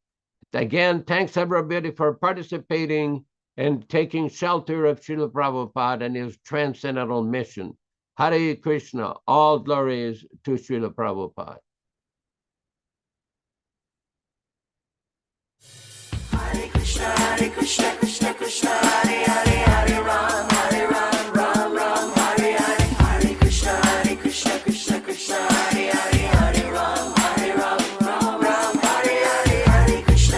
Again, thanks everybody for participating and taking shelter of Srila Prabhupada and his transcendental mission. Hare Krishna, all glories to Srila Prabhupada. Hare Krishna, Krishna Krishna, Hare Hare, Hare Ram, Ram Ram, Hare Hare. Hare Krishna, Krishna Krishna, Hare Hare, Hare Ram, Ram Ram, Hare Hare. Hare Krishna,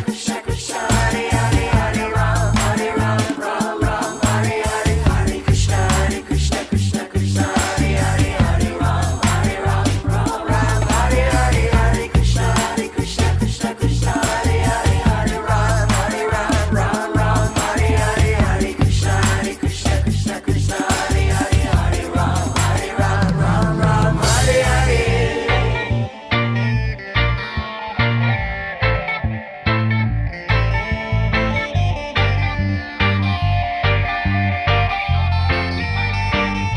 Krishna Krishna, Hare Hare, Hare Ram, Ram Hare Hare. Hare Krishna, Krishna Krishna, Hare Hare, Hare Ram, Ram Hare Hare. Hare Krishna, Krishna Krishna, Hare Hare, Hare Ram, Ram Hare Hare. Hare Krishna, Krishna Krishna, Hare Hare, Hare Ram, Ram Hare Hare. Hare Krishna, Krishna Krishna, Hare Hare, Hare Rama, Rama Hare Hare. Hare Krishna, Krishna Hare Hare, Hare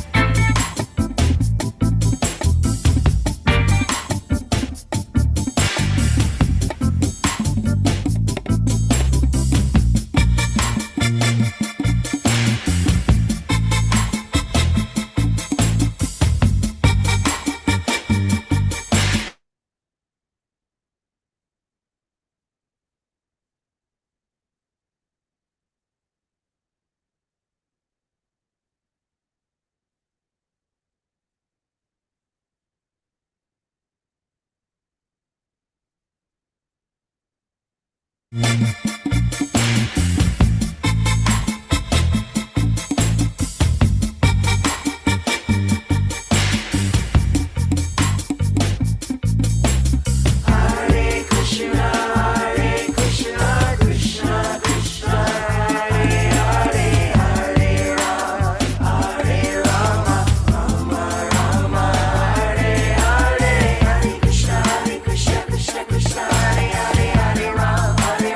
Ram, Ram Hare Hare. Hare Krishna, Krishna Hare Hare, Hare Ram, Ram Hare Hare. Hare Krishna, Krishna Hare Hare, Hare Ram, Ram Hare Hare. Hare Krishna, Krishna Hare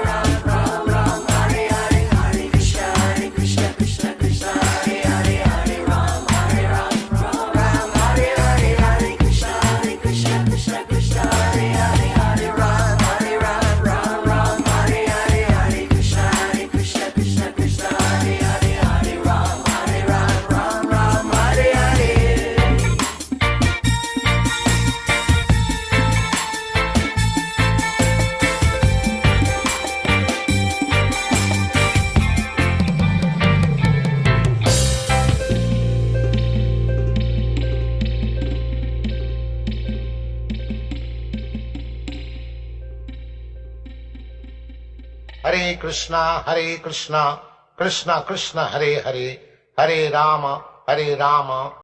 Hare, Hare Ram, Ram Hare Hare. Hare Krishna, Krishna Krishna, Hare Hare, Hare Rama,